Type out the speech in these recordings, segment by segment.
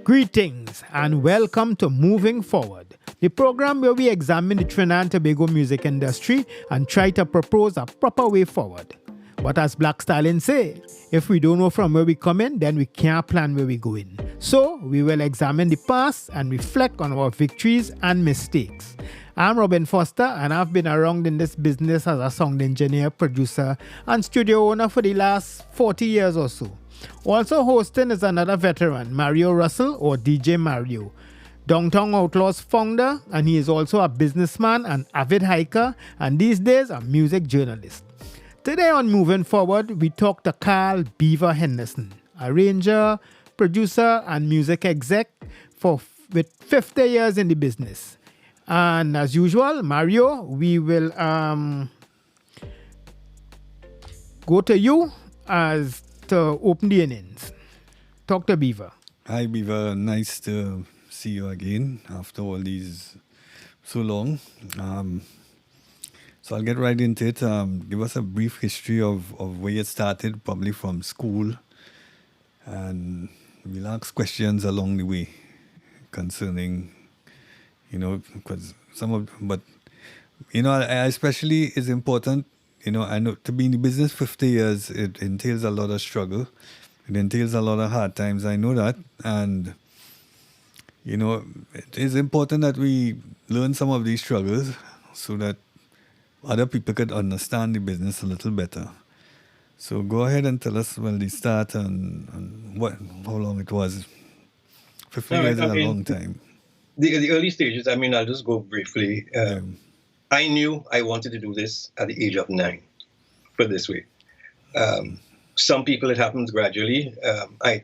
Greetings and welcome to Moving Forward, the program where we examine the Trinidad and Tobago music industry and try to propose a proper way forward. But as Black Stalin say, if we don't know from where we come in, then we can't plan where we going. So we will examine the past and reflect on our victories and mistakes. I'm Robin Foster and I've been around in this business as a sound engineer, producer and studio owner for the last 40 years or so. Also hosting is another veteran, Mario Russell or DJ Mario, Downtown Outlaws founder, and he is also a businessman, an avid hiker, and these days a music journalist. Today on Moving Forward, we talk to Carl Beaver Henderson, arranger, producer, and music exec with 50 years in the business. And as usual, Mario, we will go to you as to open the innings. Talk to Beaver. Hi Beaver, nice to see you again after all these so long. So I'll get right into it. Give us a brief history of where you started, probably from school, and we'll ask questions along the way concerning, because I especially is important. I know to be in the business 50 years, it entails a lot of struggle. It entails a lot of hard times. I know that. And, it is important that we learn some of these struggles so that other people could understand the business a little better. So go ahead and tell us the start and how long it was. 50 years is a long time. The early stages, I'll just go briefly. I knew I wanted to do this at the age of 9, put it this way. Some people, it happens gradually.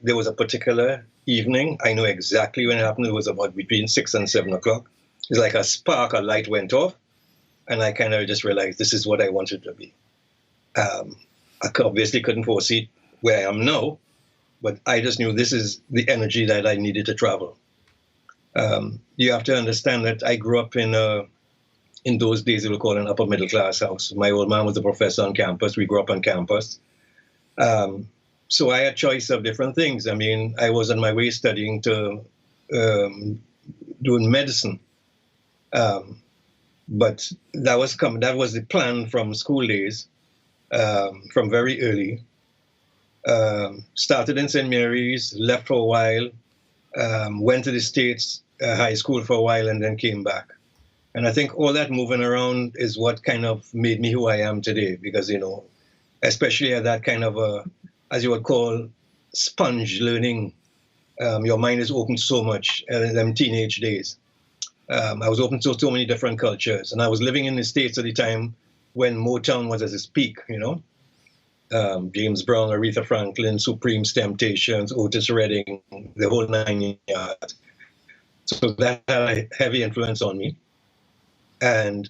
There was a particular evening, I know exactly when it happened. It was about between 6 and 7 o'clock. It's like a spark, a light went off, and I kind of just realized this is what I wanted to be. I obviously couldn't foresee where I am now, but I just knew this is the energy that I needed to travel. You have to understand that I grew up in those days, they would call it an upper middle class house. My old man was a professor on campus. We grew up on campus. So I had choice of different things. I was on my way studying to doing medicine. But that was the plan from school days, from very early. Started in St. Mary's, left for a while, went to the States, high school for a while, and then came back. And I think all that moving around is what kind of made me who I am today, because, especially at that kind of as you would call, sponge learning, your mind is open so much in them teenage days. I was open to so many different cultures, and I was living in the States at the time when Motown was at its peak, James Brown, Aretha Franklin, Supreme's Temptations, Otis Redding, the whole 9 yards. So that had a heavy influence on me. And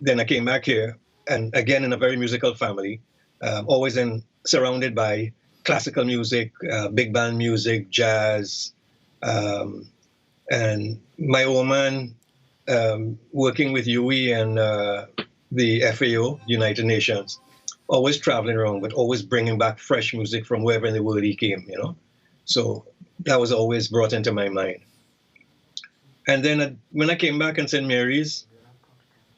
then I came back here, and again in a very musical family, always surrounded by classical music, big band music, jazz, and my old man working with UE and the FAO, United Nations, always traveling around, but always bringing back fresh music from wherever in the world he came, So that was always brought into my mind. And then when I came back in St. Mary's,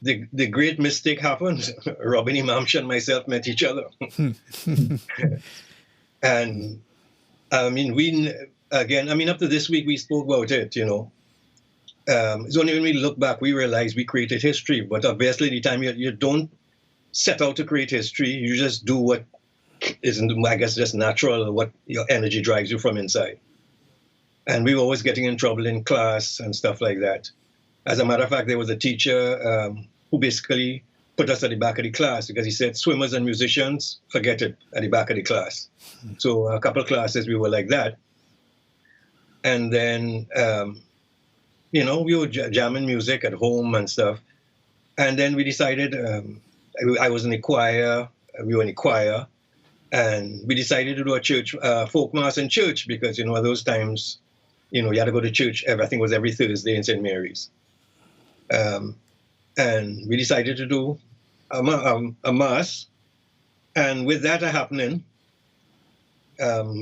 the great mistake happened. Robin Imamsha and myself met each other. And up to this week, we spoke about it, It's only when we look back, we realize we created history. But obviously, the time you don't set out to create history, you just do what isn't, I guess, just natural, what your energy drives you from inside. And we were always getting in trouble in class and stuff like that. As a matter of fact, there was a teacher who basically put us at the back of the class because he said, swimmers and musicians, forget it, at the back of the class. So a couple of classes, we were like that. And then, we were jamming music at home and stuff. And then we decided, I was in the choir, we were in the choir, and we decided to do a church, folk mass in church because, at those times, you had to go to church. Everything was every Thursday in St. Mary's. And we decided to do a mass. And with that happening,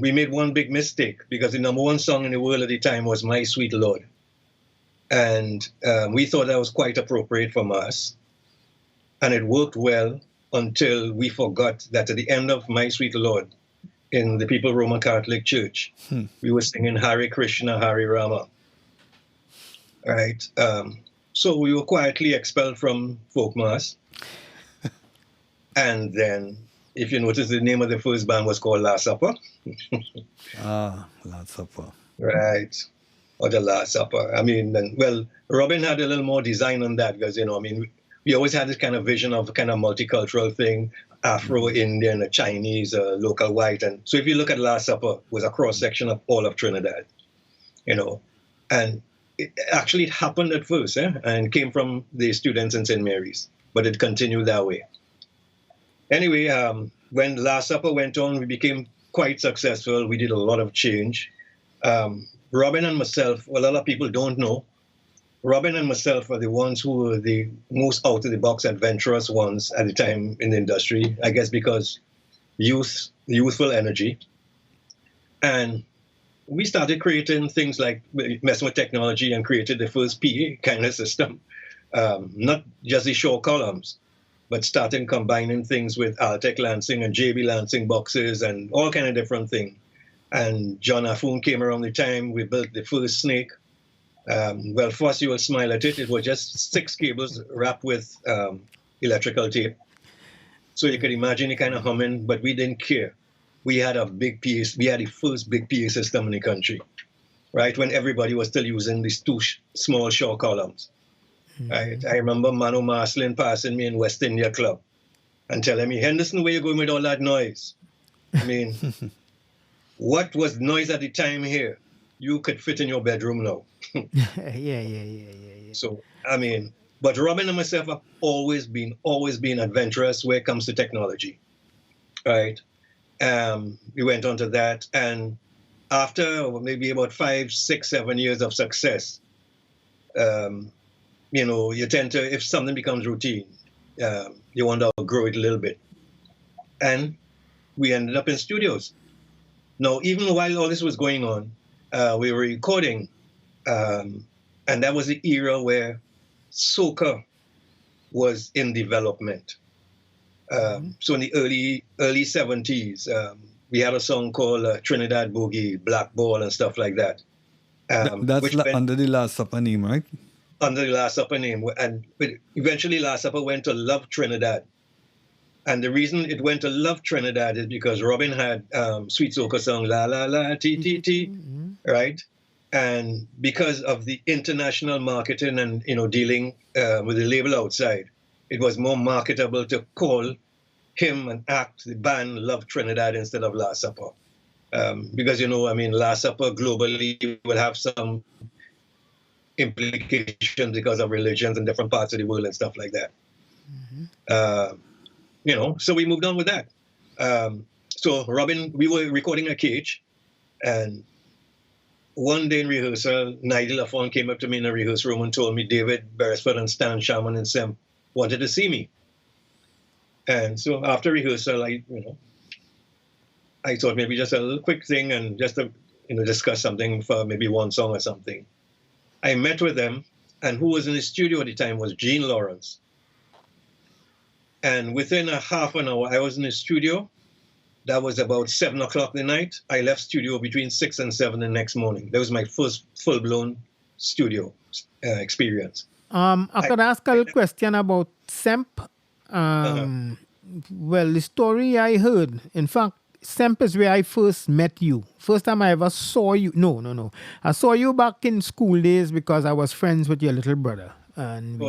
we made one big mistake because the number one song in the world at the time was My Sweet Lord. And we thought that was quite appropriate from us. And it worked well until we forgot that at the end of My Sweet Lord in the People Roman Catholic Church, we were singing Hare Krishna, Hare Rama. Right? So we were quietly expelled from folk mass. And then, if you notice, the name of the first band was called Last Supper. Last Supper. Right. Or the Last Supper. I mean, Robin had a little more design on that because, we always had this kind of vision of a kind of multicultural thing, Afro-Indian, a Chinese, a local white. And so if you look at Last Supper, it was a cross-section of all of Trinidad, And it actually happened at first, and came from the students in St. Mary's, but it continued that way. Anyway, when Last Supper went on, we became quite successful. We did a lot of change. Robin and myself, a lot of people don't know, Robin and myself are the ones who were the most out-of-the-box adventurous ones at the time in the industry, I guess because youthful energy. And we started creating things like messing with technology and created the first PA kind of system. Not just the short columns, but starting combining things with Altec Lansing and JB Lansing boxes and all kind of different things. And John Afun came around the time. We built the first snake. First you will smile at it. It was just 6 cables wrapped with electrical tape. So you could imagine it kind of humming, but we didn't care. We had a big PA. We had the first big PA system in the country, right? When everybody was still using these 2 small short columns. Right? I remember Mano Marslin passing me in West India Club and telling me, Henderson, where you going with all that noise? I mean, what was noise at the time here? You could fit in your bedroom now. Yeah. So, but Robin and myself have always been adventurous when it comes to technology, right? We went on to that, and after maybe about 5, 6, 7 years of success, you tend to, if something becomes routine, you want to grow it a little bit. And we ended up in studios. Now, even while all this was going on, we were recording, and that was the era where Soca was in development. So in the early 70s, we had a song called Trinidad Boogie, Black Ball, and stuff like that. That's under the Last Supper name, right? Under the Last Supper name. And eventually Last Supper went to Love Trinidad. And the reason it went to Love Trinidad is because Robin had sweet soca song, La La La Ti Ti Ti, right? And because of the international marketing and, dealing with the label outside, it was more marketable to call him and act the band Love Trinidad instead of Last Supper. Because, Last Supper globally will have some implications because of religions in different parts of the world and stuff like that. So we moved on with that. So Robin, we were recording a cage, and one day in rehearsal, Nigel Lafon came up to me in a rehearsal room and told me David Beresford and Stan Sharman and SEMP wanted to see me. And so after rehearsal, I thought maybe just a little quick thing and just to, discuss something for maybe one song or something. I met with them, and who was in the studio at the time was Gene Lawrence. And within a half an hour, I was in the studio. That was about 7 o'clock the night. I left studio between 6 and 7 the next morning. That was my first full-blown studio experience. I could ask a little question about SEMP. Well, the story I heard, in fact, SEMP is where I first met you. First time I ever saw you. No. I saw you back in school days because I was friends with your little brother. And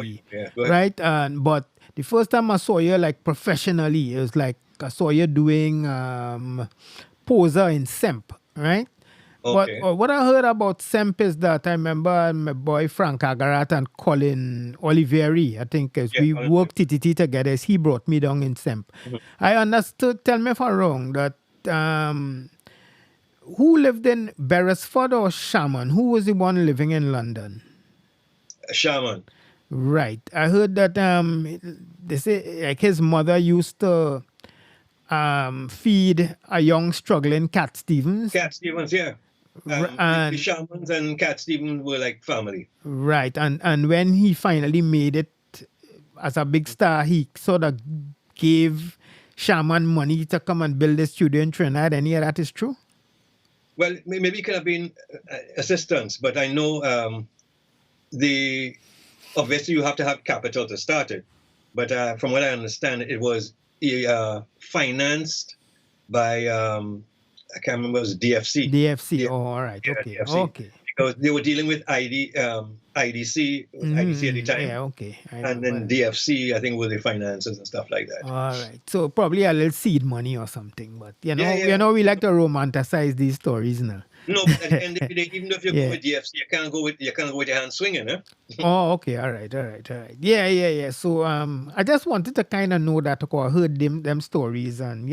right? But the first time I saw you like professionally, it was like I saw you doing poser in SEMP, right? Okay. But what I heard about SEMP is that I remember my boy Frank Agarat and Colin Olivieri, I think, as we worked TTT together, as he brought me down in SEMP. I understood, tell me if I'm wrong, that who lived in Beresford or Sharman? Who was the one living in London? Sharman. Right. I heard that they say like his mother used to feed a young struggling Cat Stevens. Cat Stevens, yeah. The And Shamans and Cat Stevens were like family. right, and when he finally made it as a big star, he sort of gave Shaman money to come and build a studio in Trinidad. Any of that is true? Well, maybe it could have been assistance, but I know obviously you have to have capital to start it. But from what I understand, it was financed by I can't remember, it was DFC. DFC. Oh, all right. Yeah, Okay. DFC. Okay. Because they were dealing with IDC, IDC at the time. Yeah. Okay. And then DFC, I think, were the finances and stuff like that. All right. So probably a little seed money or something. But Yeah. we like to romanticize these stories now. No, but at the end of the day, even if you Yeah. go with DFC, you can't go with your hand swinging, eh? Oh, okay. All right. Yeah. So I just wanted to kind of know that, because I heard them stories, and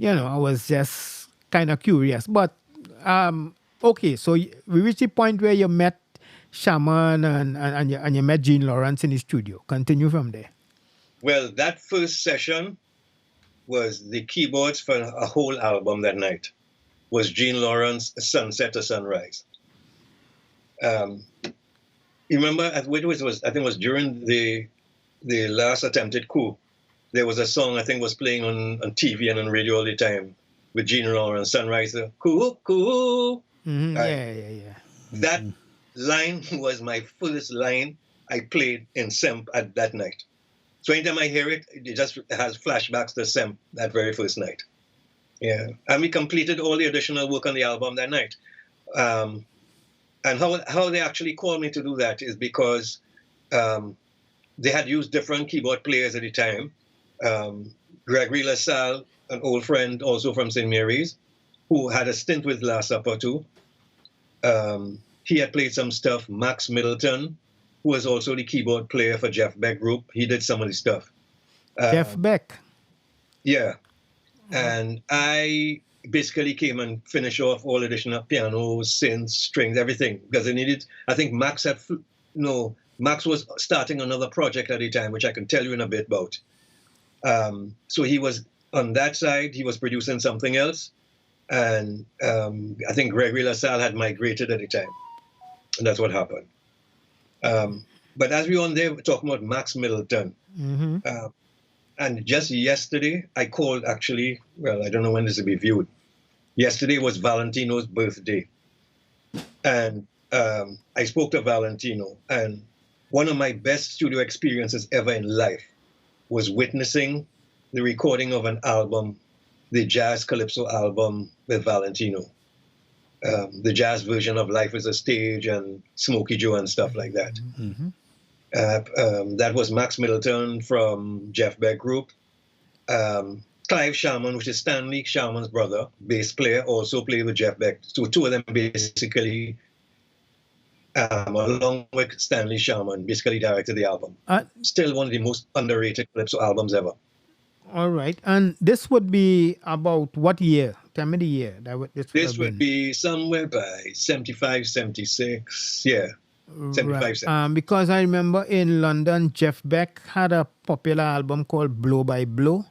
I was just kind of curious. But okay, so we reached the point where you met Shaman and you met Gene Lawrence in his studio. Continue from there. Well, that first session was the keyboards for a whole album that night. Was Gene Lawrence, Sunset to Sunrise. You remember, I think it was during the last attempted coup. There was a song I think was playing on TV and on radio all the time with Gene Lawrence, Sunrise, cool. Mm-hmm. Yeah. That line was my fullest line I played in SEMP at that night. So anytime I hear it, it just has flashbacks to SEMP that very first night. Yeah, and we completed all the additional work on the album that night. And how they actually called me to do that is because they had used different keyboard players at the time. Gregory LaSalle, an old friend also from St. Mary's, who had a stint with Last Supper too. He had played some stuff. Max Middleton, who was also the keyboard player for Jeff Beck Group, he did some of the stuff. Jeff Beck. Yeah. And I basically came and finished off all additional pianos, synths, strings, everything, because I think Max was starting another project at the time, which I can tell you in a bit about. So he was on that side, he was producing something else. And I think Gregory LaSalle had migrated at the time. And that's what happened. But as we were on there, we're talking about Max Middleton. Mm-hmm. And just yesterday, I called actually, well, I don't know when this will be viewed. Yesterday was Valentino's birthday. And I spoke to Valentino. And one of my best studio experiences ever in life was witnessing the recording of an album, the Jazz Calypso album with Valentino. The jazz version of Life is a Stage and Smokey Joe and stuff like that. Mm-hmm. That was Max Middleton from Jeff Beck Group. Clive Sharman, which is Stanley Sharman's brother, bass player, also played with Jeff Beck. So two of them basically, along with Stanley Sharman, basically directed the album. Still one of the most underrated Calypso albums ever. All right. And this would be about what year? Tell me the year. This would be somewhere by 75, 76. Yeah. 75 cents. Because I remember in London, Jeff Beck had a popular album called Blow by Blow,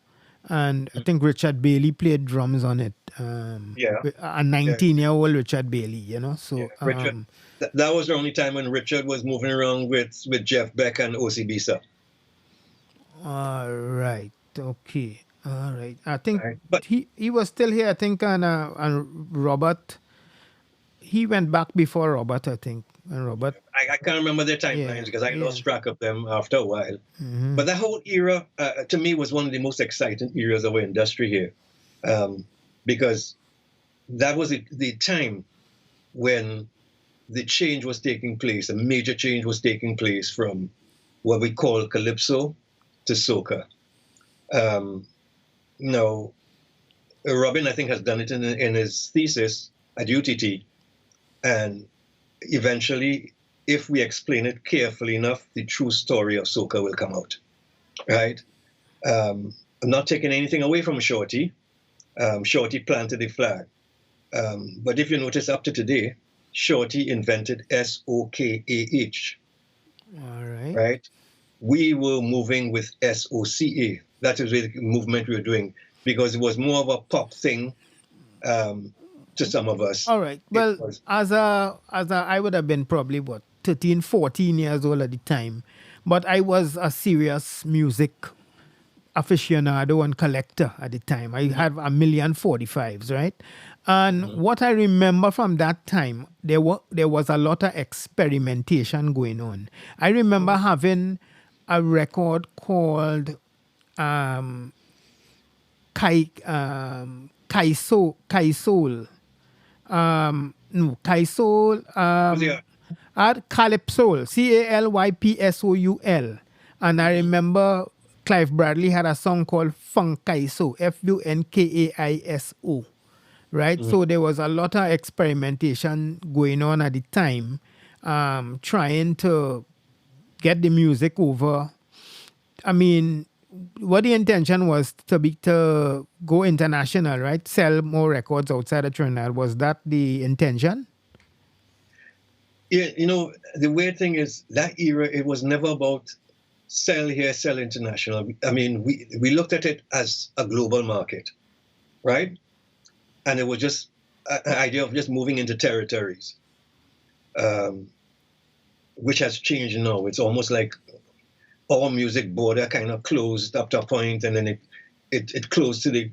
and I think Richard Bailey played drums on it. A 19-year-old Richard Bailey, So Richard, that was the only time when Richard was moving around with Jeff Beck and O.C. Bisa. All right. Okay. All right. I think but he was still here. I think, and Robert. He went back before Robert, I think. And Robert. I can't remember their timelines because I lost track of them after a while. Mm-hmm. But that whole era, to me, was one of the most exciting eras of our industry here, because that was the time when the change was taking place. A major change was taking place from what we call Calypso to Soca. Robin, I think, has done it in his thesis at UTT. And eventually, if we explain it carefully enough, the true story of Soca will come out, right? I'm not taking anything away from Shorty. Shorty planted the flag. But if you notice up to today, Shorty invented SOKAH. All right. Right? we were moving with SOCA. That is the movement we were doing, because it was more of a pop thing to some of us. All right. Well, I would have been probably, 13, 14 years old at the time. But I was a serious music aficionado and collector at the time. I had 1,045,000, right? And what I remember from that time, there was a lot of experimentation going on. I remember having a record called Kaisol. Calypso, Calypsoul. And I remember Clive Bradley had a song called Funkaiso, Funkaiso, right? So there was a lot of experimentation going on at the time, trying to get the music over. I mean, what the intention was to go international, right? Sell more records outside of Trinidad. Was that the intention? Yeah, the weird thing is that era, it was never about sell here, sell international. I mean, we looked at it as a global market, right? And it was just an idea of just moving into territories, which has changed now. It's almost like our music border kind of closed up to a point, and then it closed to the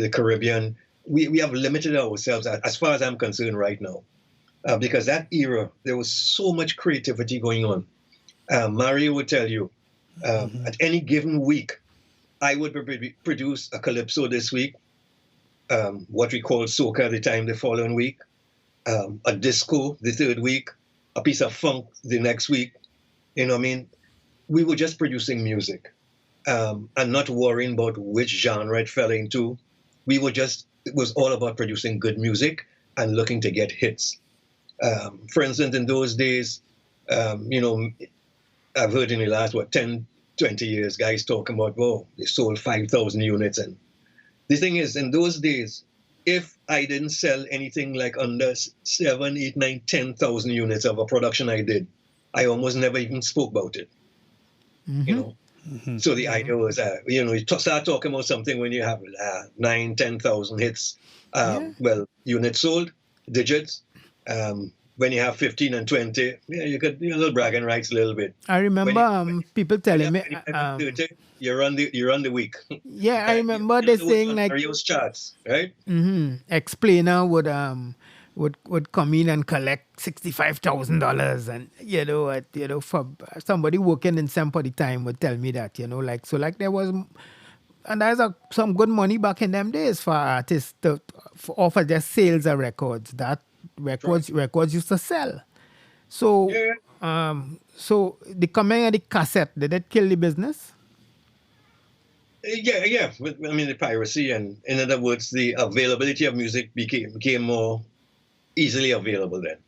Caribbean. We have limited ourselves, as far as I'm concerned right now, because that era, there was so much creativity going on. Mario would tell you, at any given week, I would produce a calypso this week, what we call soca at the time the following week, a disco the third week, a piece of funk the next week. You know what I mean? We were just producing music and not worrying about which genre it fell into. It was all about producing good music and looking to get hits. For instance, in those days, I've heard in the last, 10, 20 years, guys talking about, they sold 5,000 units. And the thing is, in those days, if I didn't sell anything like under 7, 8, 9, 10,000 units of a production I did, I almost never even spoke about it. So the idea was, you start talking about something when you have 9, 10,000 hits. Well, units sold, digits. When you have 15 and 20, you could do a little bragging rights a little bit. I remember people telling me, 30, you're on the week. Yeah, I remember they saying like Mario's charts, right? Explainer would come in and collect $65,000, and for somebody working in SEMP at the time would tell me that there was. And there's some good money back in them days for artists to offer just sales of records. That records used to sell. So, so the coming of the cassette, did it kill the business? Yeah. I mean, the piracy, and in other words, the availability of music became more easily available then.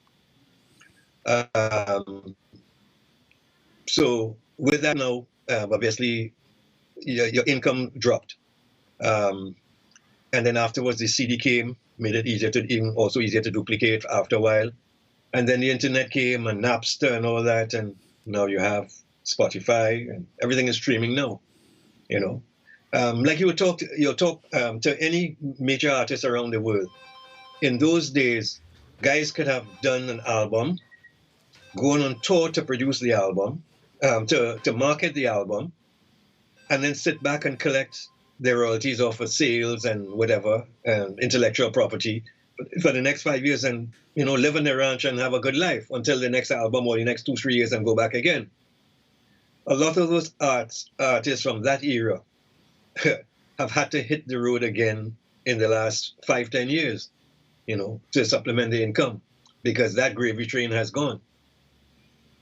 So with that now, obviously, your income dropped. And then afterwards, the CD came, made it easier to duplicate after a while. And then the internet came and Napster and all that. And now you have Spotify and everything is streaming now, Like you talk to any major artist around the world. In those days, guys could have done an album, going on tour to produce the album, to market the album, and then sit back and collect their royalties off of sales and whatever, intellectual property for the next 5 years, and live on their ranch and have a good life until the next album or the next 2-3 years and go back again. A lot of those artists from that era have had to hit the road again in the last 5-10 years, to supplement the income, because that gravy train has gone.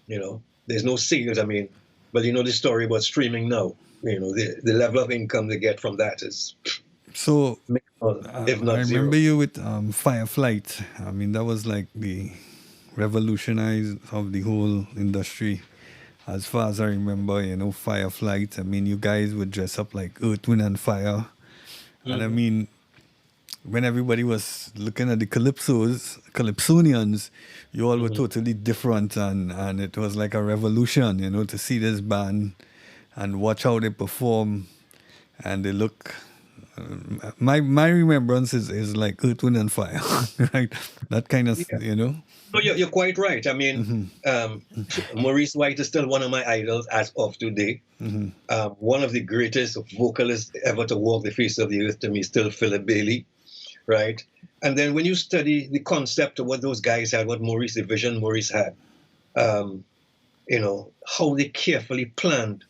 There's no sales. I mean, but the story about streaming now. The level of income they get from that is so. If not I remember you with Fireflight. I mean, that was like the revolutionized of the whole industry. As far as I remember, Fireflight. I mean, you guys would dress up like Earth, Wind, and Fire, and I mean, when everybody was looking at the Calypsonians, you all were totally different, and it was like a revolution, to see this band and watch how they perform, and they look. My remembrance is like Earth, Wind and Fire, right? That kind of, Yeah. you know. No, you're quite right. I mean, Maurice White is still one of my idols as of today. One of the greatest vocalists ever to walk the face of the earth to me, still Philip Bailey, right? And then when you study the concept of what those guys had, what Maurice, the vision Maurice had, you know, how they carefully planned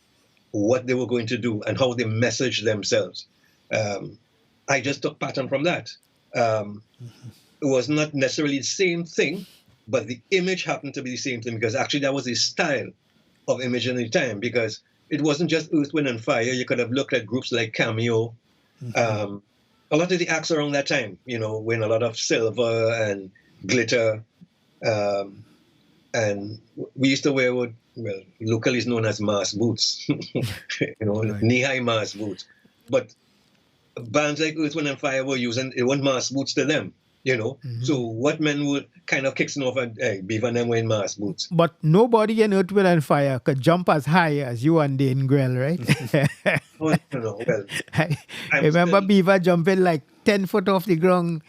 what they were going to do and how they messaged themselves. I just took pattern from that. It was not necessarily the same thing, but the image happened to be the same thing, because actually that was the style of image in the time, because it wasn't just Earth, Wind and Fire. You could have looked at groups like Cameo, a lot of the acts around that time, you know, when a lot of silver and glitter, and we used to wear what, well, locally is known as Mars boots, you know, Right. knee-high Mars boots. But bands like Earth, Wind and Fire were using, it wasn't Mars boots to them, you know. So what men would kind of kicking off at, hey, Beaver and them wearing Mars boots. But nobody in Earth, Wind and Fire could jump as high as you and Dane Grell, right? Oh, no, well, I I'm remember still- Beaver jumping like 10 foot off the ground,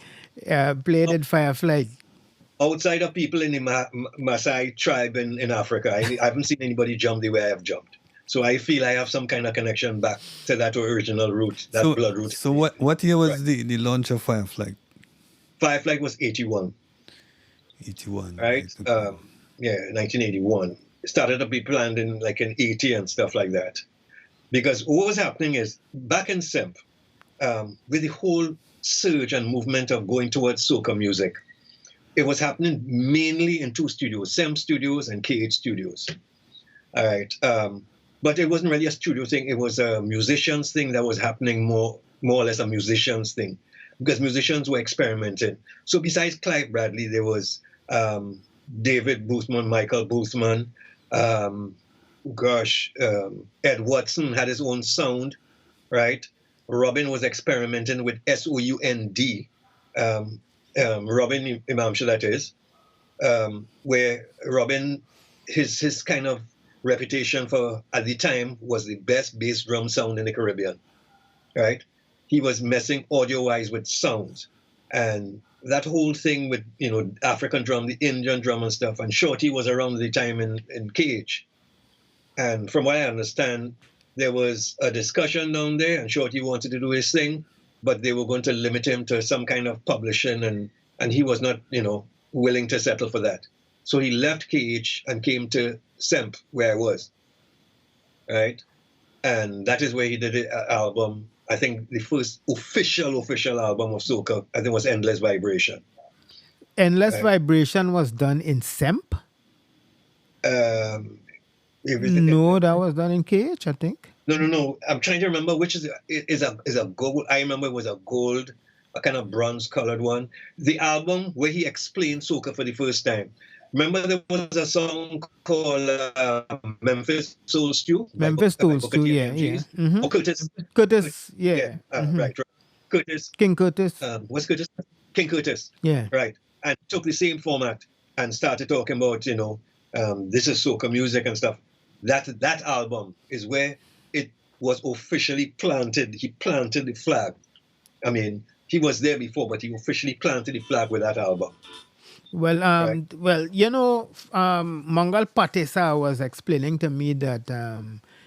playing in Fireflight. outside of people in the Maasai tribe in Africa, I haven't seen anybody jump the way I have jumped. So I feel I have some kind of connection back to that original root, that blood root. So what year was the launch of Fireflight? Fireflight was 81, 81. right? Okay. Yeah, 1981. It started to be planned in 80 and stuff like that. Because what was happening is, back in SEMP, with the whole surge and movement of going towards soca music, it was happening mainly in two studios, SEMP Studios and KH Studios. All right. But it wasn't really a studio thing. It was a musicians thing that was happening more or less a musicians thing, because musicians were experimenting. So besides Clive Bradley, there was David Boothman, Michael Boothman, Ed Watson had his own sound, right? Robin was experimenting with SOUND, Robin Imamsha, that is, where Robin, his kind of reputation for, at the time, was the best bass drum sound in the Caribbean, right? He was messing audio-wise with sounds. And that whole thing with, African drum, the Indian drum and stuff, and Shorty was around the time in KH. And from what I understand, there was a discussion down there, and Shorty wanted to do his thing, but they were going to limit him to some kind of publishing, and he was not, willing to settle for that. So he left KH and came to SEMP, where I was, right? And that is where he did an album. I think the first official album of soca, I think, was Endless Vibration. Endless Vibration was done in SEMP? No, that was done in KH, I think. No. I'm trying to remember which is a gold. I remember it was a gold, a kind of bronze colored one. The album where he explained soca for the first time. Remember there was a song called Memphis Soul Stew? Memphis Soul Stew, yeah. Or Curtis. Curtis, yeah. Right. Curtis. King Curtis. What's Curtis? King Curtis. Yeah. Right. And took the same format and started talking about, this is soca music and stuff. That album is where it was officially planted. He planted the flag. I mean, he was there before, but he officially planted the flag with that album. Well, Mangal Patesa was explaining to me that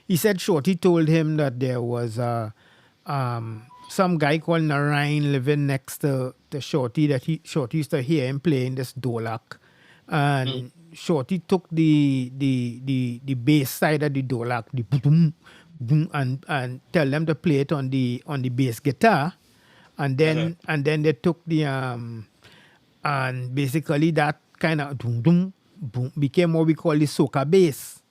he said Shorty told him that there was some guy called Narayan living next to Shorty, that Shorty used to hear him playing this dolak, and Shorty took the bass side of the dolak, the boom boom, and tell them to play it on the bass guitar, and then they took the and basically that kind of boom boom boom became what we call the soca bass,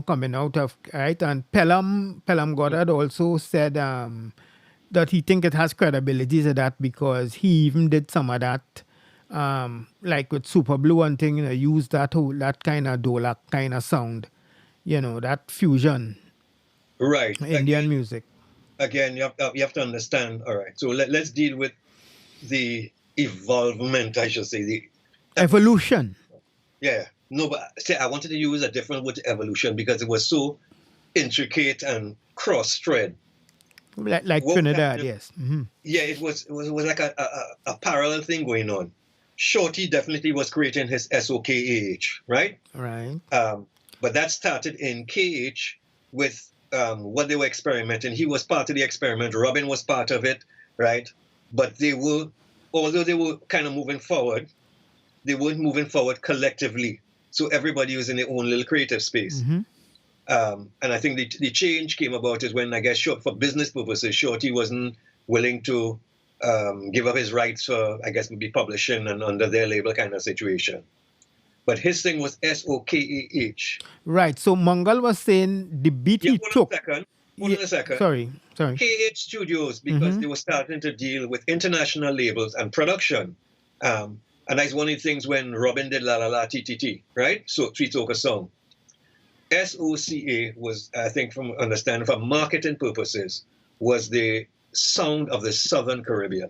coming out of, right. And Pelham Goddard also said that he think it has credibility to that, because he even did some of that, like with Super Blue and thing, used that kind of dolak kind of sound, that fusion, right? Indian music. Again, you have to understand. All right, so let's deal with the evolvement, I should say, the evolution. Yeah, no, but I wanted to use a different word, evolution, because it was so intricate and cross-thread. Like What Trinidad, happened- yes. Hmm. Yeah, it was like a parallel thing going on. Shorty definitely was creating his SOKAH, right? Right. But that started in KH with what they were experimenting. He was part of the experiment. Robin was part of it, right? But although they were kind of moving forward, they weren't moving forward collectively. So everybody was in their own little creative space. Mm-hmm. And I think the change came about is when, I guess, for business purposes, Shorty wasn't willing to give up his rights for, I guess, maybe publishing and under their label kind of situation. But his thing was SOKAH. Right. So Mangal was saying the beat he took. Hold on a second. Sorry. KH Studios, because they were starting to deal with international labels and production. And that's one of the things when Robin did La La La TTT, right? So Sweet Soca Song. SOCA was, I think, from understanding, for marketing purposes, was the sound of the Southern Caribbean.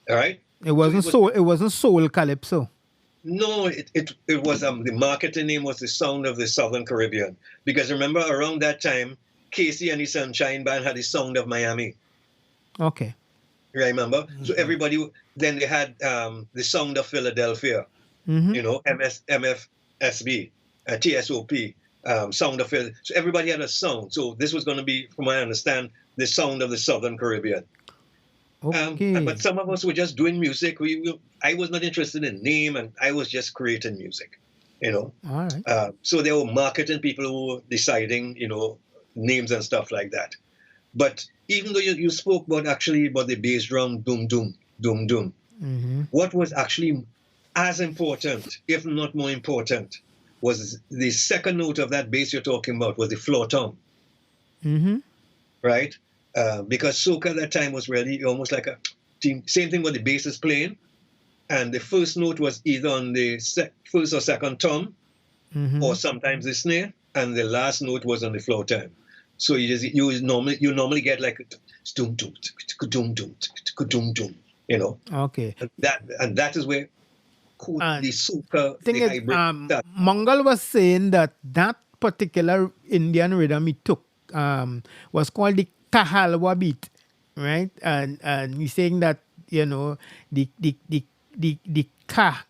All right? It wasn't soul calypso. No, it was the marketing name was the sound of the Southern Caribbean. Because remember, around that time, Casey and the Sunshine Band had the sound of Miami. Okay. You remember? So everybody, then they had the sound of Philadelphia, MFSB, TSOP, sound of Philadelphia. So everybody had a sound. So this was going to be, from what I understand, the sound of the Southern Caribbean. Okay. But some of us were just doing music. I was not interested in name, and I was just creating music, All right. So there were marketing people who were deciding, names and stuff like that. But even though you spoke about the bass drum, doom, doom, doom, doom, what was actually as important, if not more important, was the second note of that bass you're talking about was the floor tom. Right? Because soca at that time was really almost like a team, same thing with the bass is playing, and the first note was either on the first or second tom, or sometimes the snare, and the last note was on the floor tom. So you normally get like doom doom doom doom doom doom, Okay. And that is where the soca thing the is, hybrid Mangal was saying that particular Indian rhythm he took was called the Kahalwa beat, right? And he's saying that the ka,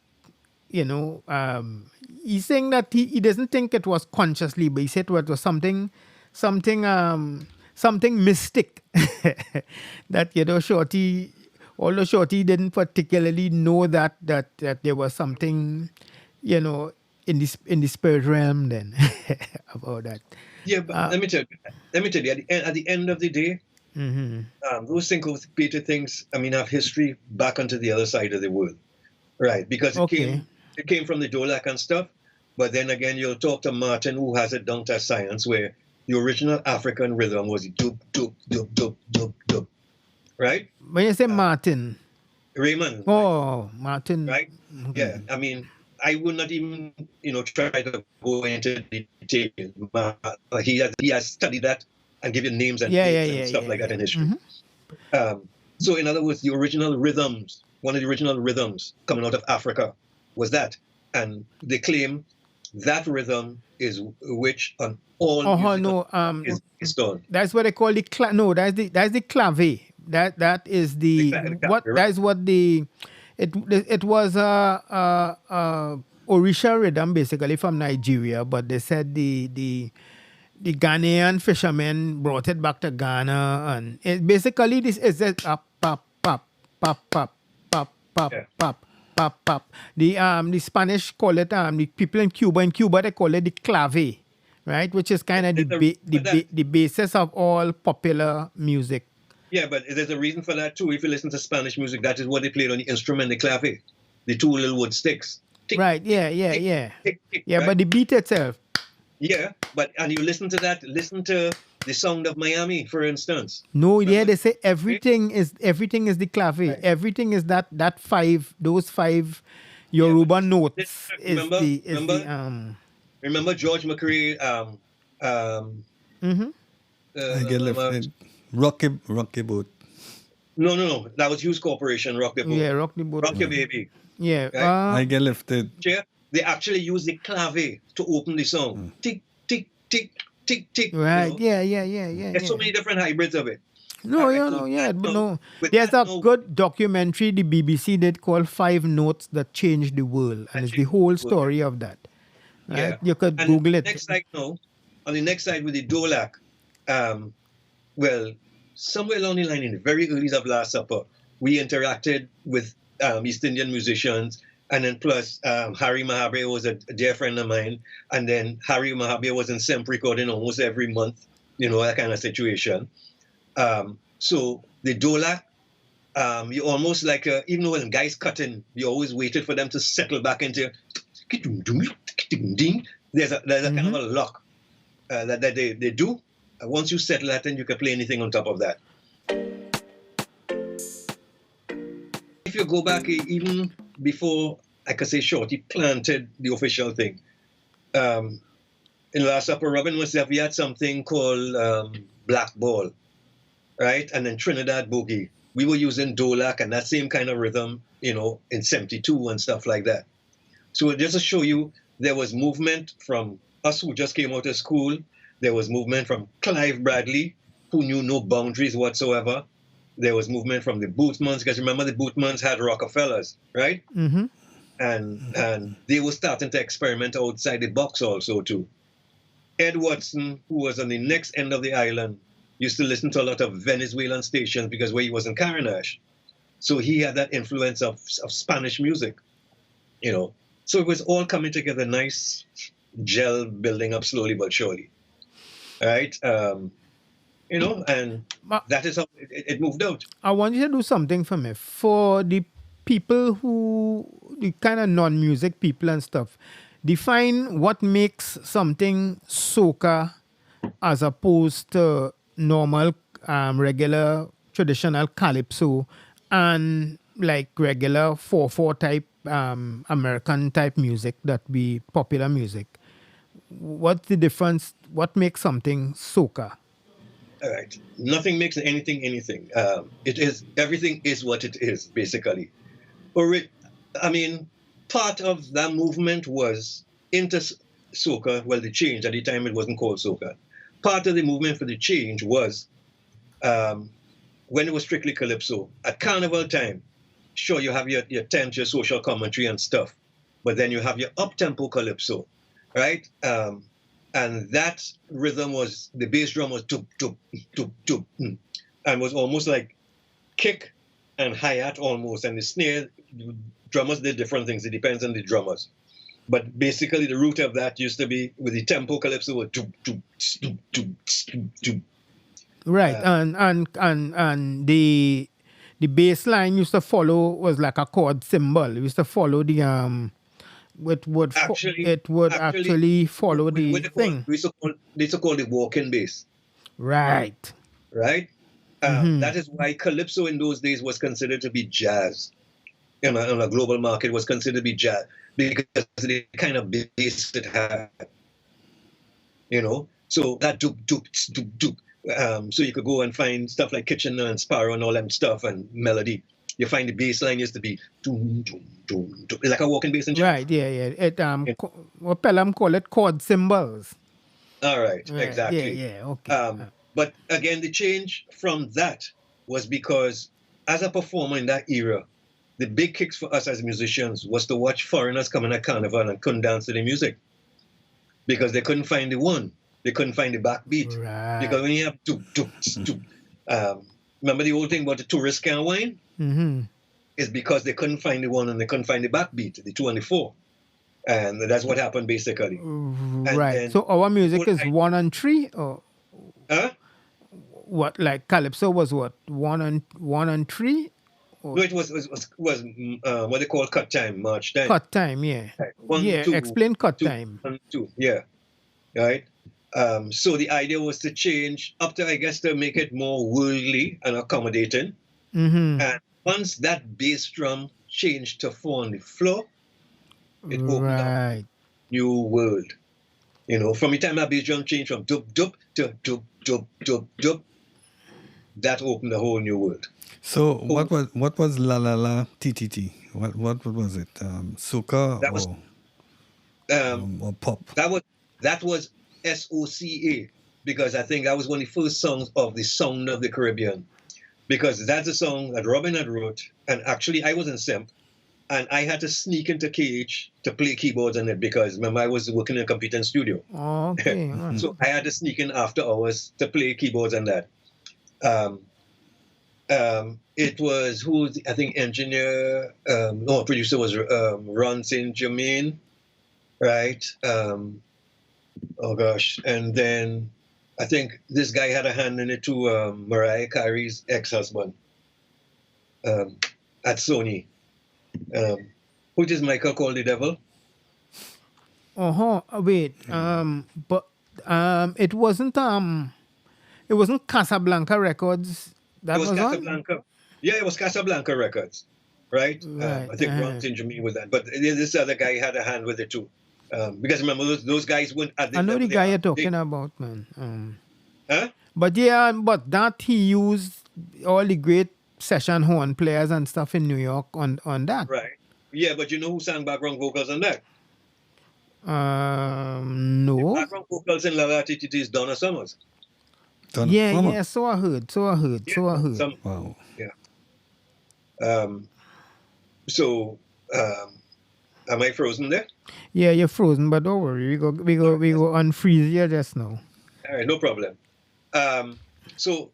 he's saying that he doesn't think it was consciously, but he said it was something mystic that Shorty. Although Shorty didn't particularly know that there was something, in the spirit realm then about that. Yeah, but let me tell you, at the end of the day, those syncopated things, have history back onto the other side of the world, right? Because it came from the Dolak and stuff, but then again, you'll talk to Martin, who has it down to science, where the original African rhythm was dub, dub, dub, dub, dub, dub, right? When you say Martin. Raymond. Oh, Martin. Right? Okay. Yeah, I would not even, try to go into detail. He has studied that and given names and dates and stuff like that in history. So in other words, the original rhythms, one of the original rhythms coming out of Africa was that. And they claim that rhythm is which on all music is done. That's what they call the that's the clave. That is the what right. That's what it was a Orisha rhythm basically from Nigeria, but they said the Ghanaian fishermen brought it back to Ghana, and it basically this is a pop pop pop pop pop pop pop pop pop. The Spanish call it the people in Cuba they call it the clave, right, which is kind of the basis of all popular music. Yeah, but there's a reason for that too. If you listen to Spanish music, that is what they played on the instrument, the clave, the two little wood sticks. Tick, right, yeah. Tick, Yeah, right? but the beat itself. Yeah, and you listen to that, listen to the sound of Miami, for instance. No, yeah, they say everything is the clave. Right. Everything is those five Yoruba notes. Remember George McCrae, I get lifted. Rocky Boat. No. That was Hughes Corporation, Rocky Boat. Yeah, Rocky Boat. Rocky Baby. Yeah. Right? I get lifted. Yeah. They actually use the clave to open the song. Tick, tick, tick, tick, tick. Right. Yeah. There's so many different hybrids of it. No, Alright, yeah, so no, yeah, that but now- no. with There's that a now- good documentary the BBC did called Five Notes That Changed the World, and it's the changed whole the world. story of that. Right? Yeah. You could And Google it. Next side now, on the next side with the Dolak, well, somewhere along the line in the very early of Last Supper, we interacted with East Indian musicians, and then plus Harry Mahabir was a dear friend of mine, and then Harry Mahabir was in SEMP recording almost every month, that kind of situation. So the Dolak, you almost like, even when guys cutting, you always waited for them to settle back into, there's a kind of a lock that they do. Once you settle that, then you can play anything on top of that. If you go back even before, I could say Shorty planted the official thing, in Last Supper, Robin myself, we had something called Black Ball, right? And then Trinidad Boogie. We were using Dolak and that same kind of rhythm, in 72 and stuff like that. So just to show you, there was movement from us who just came out of school. There was movement from Clive Bradley, who knew no boundaries whatsoever. There was movement from the Boothmans, because remember the Boothmans had Rockefellers, right? Mm-hmm. And they were starting to experiment outside the box also too. Ed Watson, who was on the next end of the island, used to listen to a lot of Venezuelan stations because where he was in Carinash. So he had that influence of Spanish music, So it was all coming together, nice gel building up slowly but surely. Right? And that is how it moved out. I want you to do something for me. For the people the kind of non-music people and stuff, define what makes something soca as opposed to normal, regular, traditional calypso and like regular 4/4 type, American type music that be popular music. What's the difference? What makes something soca? All right. Nothing makes anything. Everything is what it is, basically. Part of that movement was into soca. Well, the change at the time it wasn't called soca. Part of the movement for the change was when it was strictly calypso. At Carnival time, sure, you have your tent, your social commentary and stuff, but then you have your up-tempo calypso, right? And that rhythm was, the bass drum was doop, doop, doop, doop, and was almost like kick and hi-hat almost, and the snare, drummers did different things, it depends on the drummers. But basically the root of that used to be, with the tempo calypso, was doop, doop, doop, doop, doop, doop. Right, and the bass line used to follow, was like a chord symbol. It used to follow the it would actually follow the thing. We used to call it walking bass. Right. Right? That is why calypso in those days was considered to be jazz. On a global market, was considered to be jazz because of the kind of bass it had. So that doop, doop, doop, doop. So you could go and find stuff like Kitchener and Sparrow and all them stuff and melody. You find the bass line used to be doom, doom, doom, doom. It's like a walking bass in jazz. Right, yeah. It what Pelham call it chord symbols. All right, exactly. Yeah, okay. But again, the change from that was because as a performer in that era, the big kicks for us as musicians was to watch foreigners coming at Carnival and couldn't dance to the music because they couldn't find the one. They couldn't find the backbeat. Right. Because when you have doop, doop, doop, remember the old thing about the tourists can't whine? Mm-hmm. It's because they couldn't find the one and they couldn't find the backbeat, the 2 and the 4. And that's what happened basically. Right. So our music is 1 and 3 or what, like calypso was what? 1 and 3? No, it was what they call cut time, march time. Cut time, yeah. Right. 1, yeah, 2, explain cut 2, time. 1, 2, yeah. Right? So the idea was to change up to, I guess, to make it more worldly and accommodating. Mm-hmm. And once that bass drum changed to 4 on the floor, it opened up a new world. From the time that bass drum changed from doop doop to doop doop doop doop, that opened a whole new world. So what was La La La TTT? What was it? Soca or pop? That was Soca, because I think that was one of the first songs of the Sound of the Caribbean, because that's a song that Robin had wrote, and actually I was in SEMP, and I had to sneak into KH to play keyboards on it, because remember I was working in a computer studio. Okay. So I had to sneak in after hours to play keyboards on that. It was I think producer was Ron St. Germain, right? Oh gosh, and then I think this guy had a hand in it too. Mariah Carey's ex-husband at Sony. Who is Michael called the devil? Wait. But it wasn't Casablanca Records. That was Casablanca. on? Yeah, it was Casablanca Records, right? Right. I think Ron St. Germain was that, but this other guy had a hand with it too. Because remember, those guys went at the. I know the guy you're talking about, man. Huh? But that he used all the great session horn players and stuff in New York on that. Right. Yeah, but you know who sang background vocals on that? No. Background vocals in La Ratititi is Donna Summers. Yeah. So I heard. Wow. Yeah. Am I frozen there? Yeah, you're frozen, but don't worry. We go unfreeze you just now. All right, no problem. So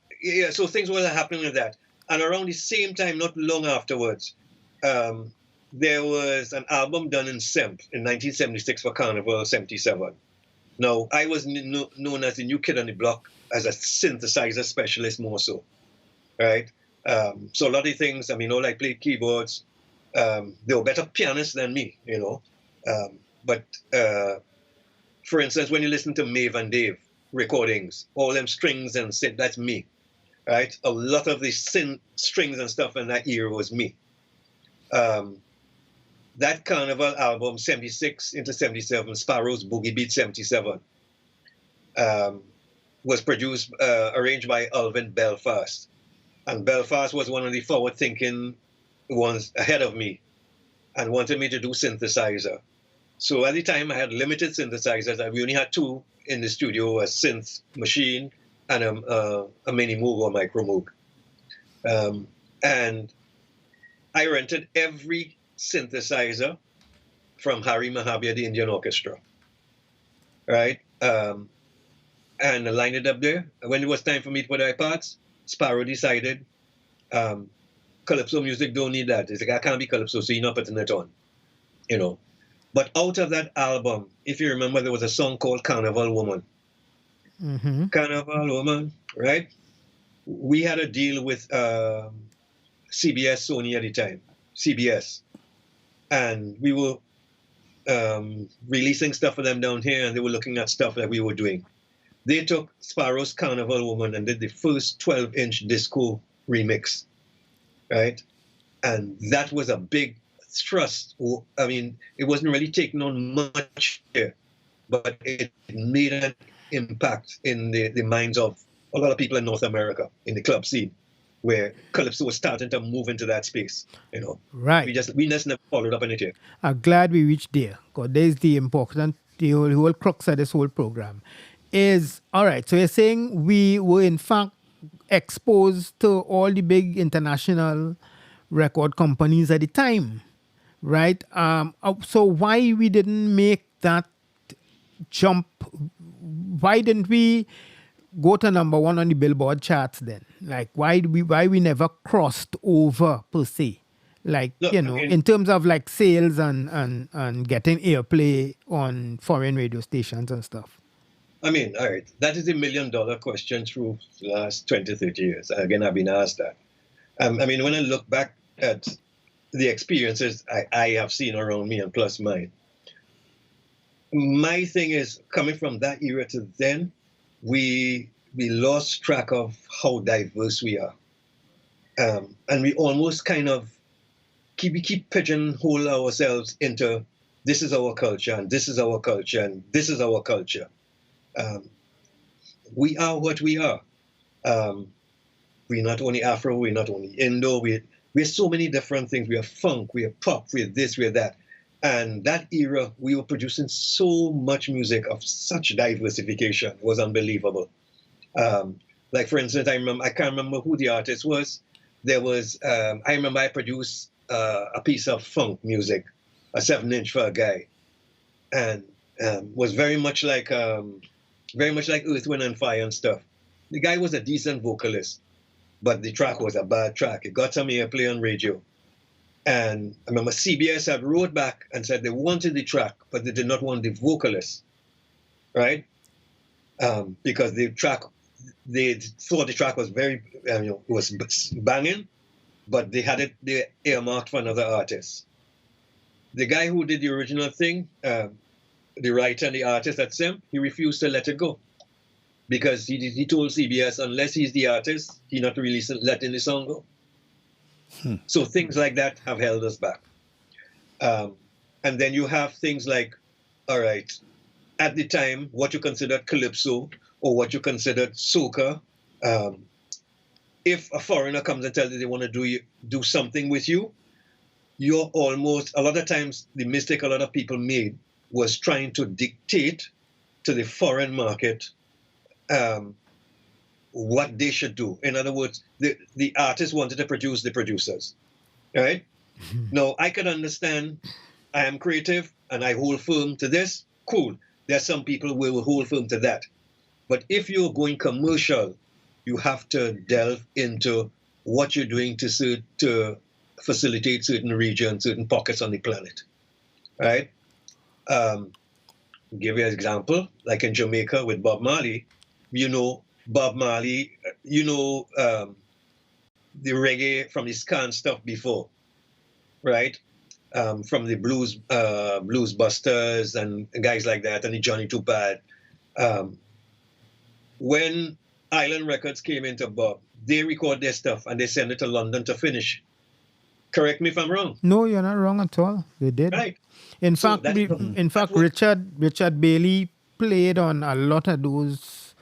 things were happening with that. And around the same time, not long afterwards, there was an album done in SEMP in 1976 for Carnival 77. Now, I was known as the new kid on the block, as a synthesizer specialist more so, right? So a lot of things, all I played keyboards. They were better pianists than me, But for instance, when you listen to Maeve and Dave recordings, all them strings and synth, that's me, right? A lot of the synth strings and stuff in that era was me. That Carnival album, 76 into 77, Sparrow's Boogie Beat 77, was produced, arranged by Alvin Belfast. And Belfast was one of the forward-thinking ones ahead of me and wanted me to do synthesizer. So at the time, I had limited synthesizers. We only had two in the studio, a synth machine and a mini Moog or micro Moog. And I rented every synthesizer from Harry Mahabia, the Indian Orchestra, right? And I lined it up there. When it was time for me to put my parts, Sparrow decided, Calypso music don't need that. It's like, I can't be Calypso, so you're not putting it on, But out of that album, if you remember, there was a song called Carnival Woman. Mm-hmm. Carnival Woman, right? We had a deal with CBS, Sony at the time, CBS. And we were releasing stuff for them down here, and they were looking at stuff that we were doing. They took Sparrow's Carnival Woman and did the first 12-inch disco remix, right? And that was a big thrust. It wasn't really taking on much here, but it made an impact in the minds of a lot of people in North America, in the club scene, where Calypso was starting to move into that space, Right. We just never followed up on it here. I'm glad we reached there, because there's the whole crux of this whole program. All right, so you're saying we were in fact exposed to all the big international record companies at the time, right? So why we didn't make that jump? Why didn't we go to number one on the Billboard charts then? Like, why we never crossed over per se? Like, Look, in terms of like sales and getting airplay on foreign radio stations and stuff. All right, that is $1 million question through the last 20, 30 years. Again, I've been asked that. When I look back at the experiences I have seen around me and plus mine, my thing is, coming from that era to then, we lost track of how diverse we are. And we almost kind of keep pigeonhole ourselves into, this is our culture, and this is our culture, and this is our culture. We are what we are. We're not only Afro, we're not only Indo, we're so many different things. We are funk, we are pop, we're this, we're that. And that era, we were producing so much music of such diversification. It was unbelievable. Like for instance, I can't remember who the artist was. There was, I remember I produced a piece of funk music, a 7-inch for a guy, and was very much like Earth, Wind and Fire and stuff. The guy was a decent vocalist, but the track was a bad track. It got some airplay on radio. And I remember CBS had wrote back and said they wanted the track, but they did not want the vocalist, right? Because they thought the track was very, it was banging, but they earmarked for another artist. The guy who did the original thing, the writer and the artist at SEMP, he refused to let it go. Because he told CBS, unless he's the artist, he's not really letting the song go. So things like that have held us back. And then you have things like, all right, at the time, what you considered calypso or what you considered soca, if a foreigner comes and tells you they want to do something with you, you're almost, a lot of times, the mistake a lot of people made was trying to dictate to the foreign market what they should do. In other words, the artist wanted to produce the producers, right? Now, I could understand, I am creative and I hold firm to this, cool. There are some people who will hold firm to that. But if you're going commercial, you have to delve into what you're doing to facilitate certain regions, certain pockets on the planet, right? Give you an example, like in Jamaica with Bob Marley, Bob Marley, the reggae from the Scan stuff before, right? From the blues busters and guys like that, and the Johnny Too Bad. When Island Records came into Bob, they record their stuff and they send it to London to finish. Correct me if I'm wrong. No, you're not wrong at all. They did. Right. In fact, Richard Bailey played on a lot of those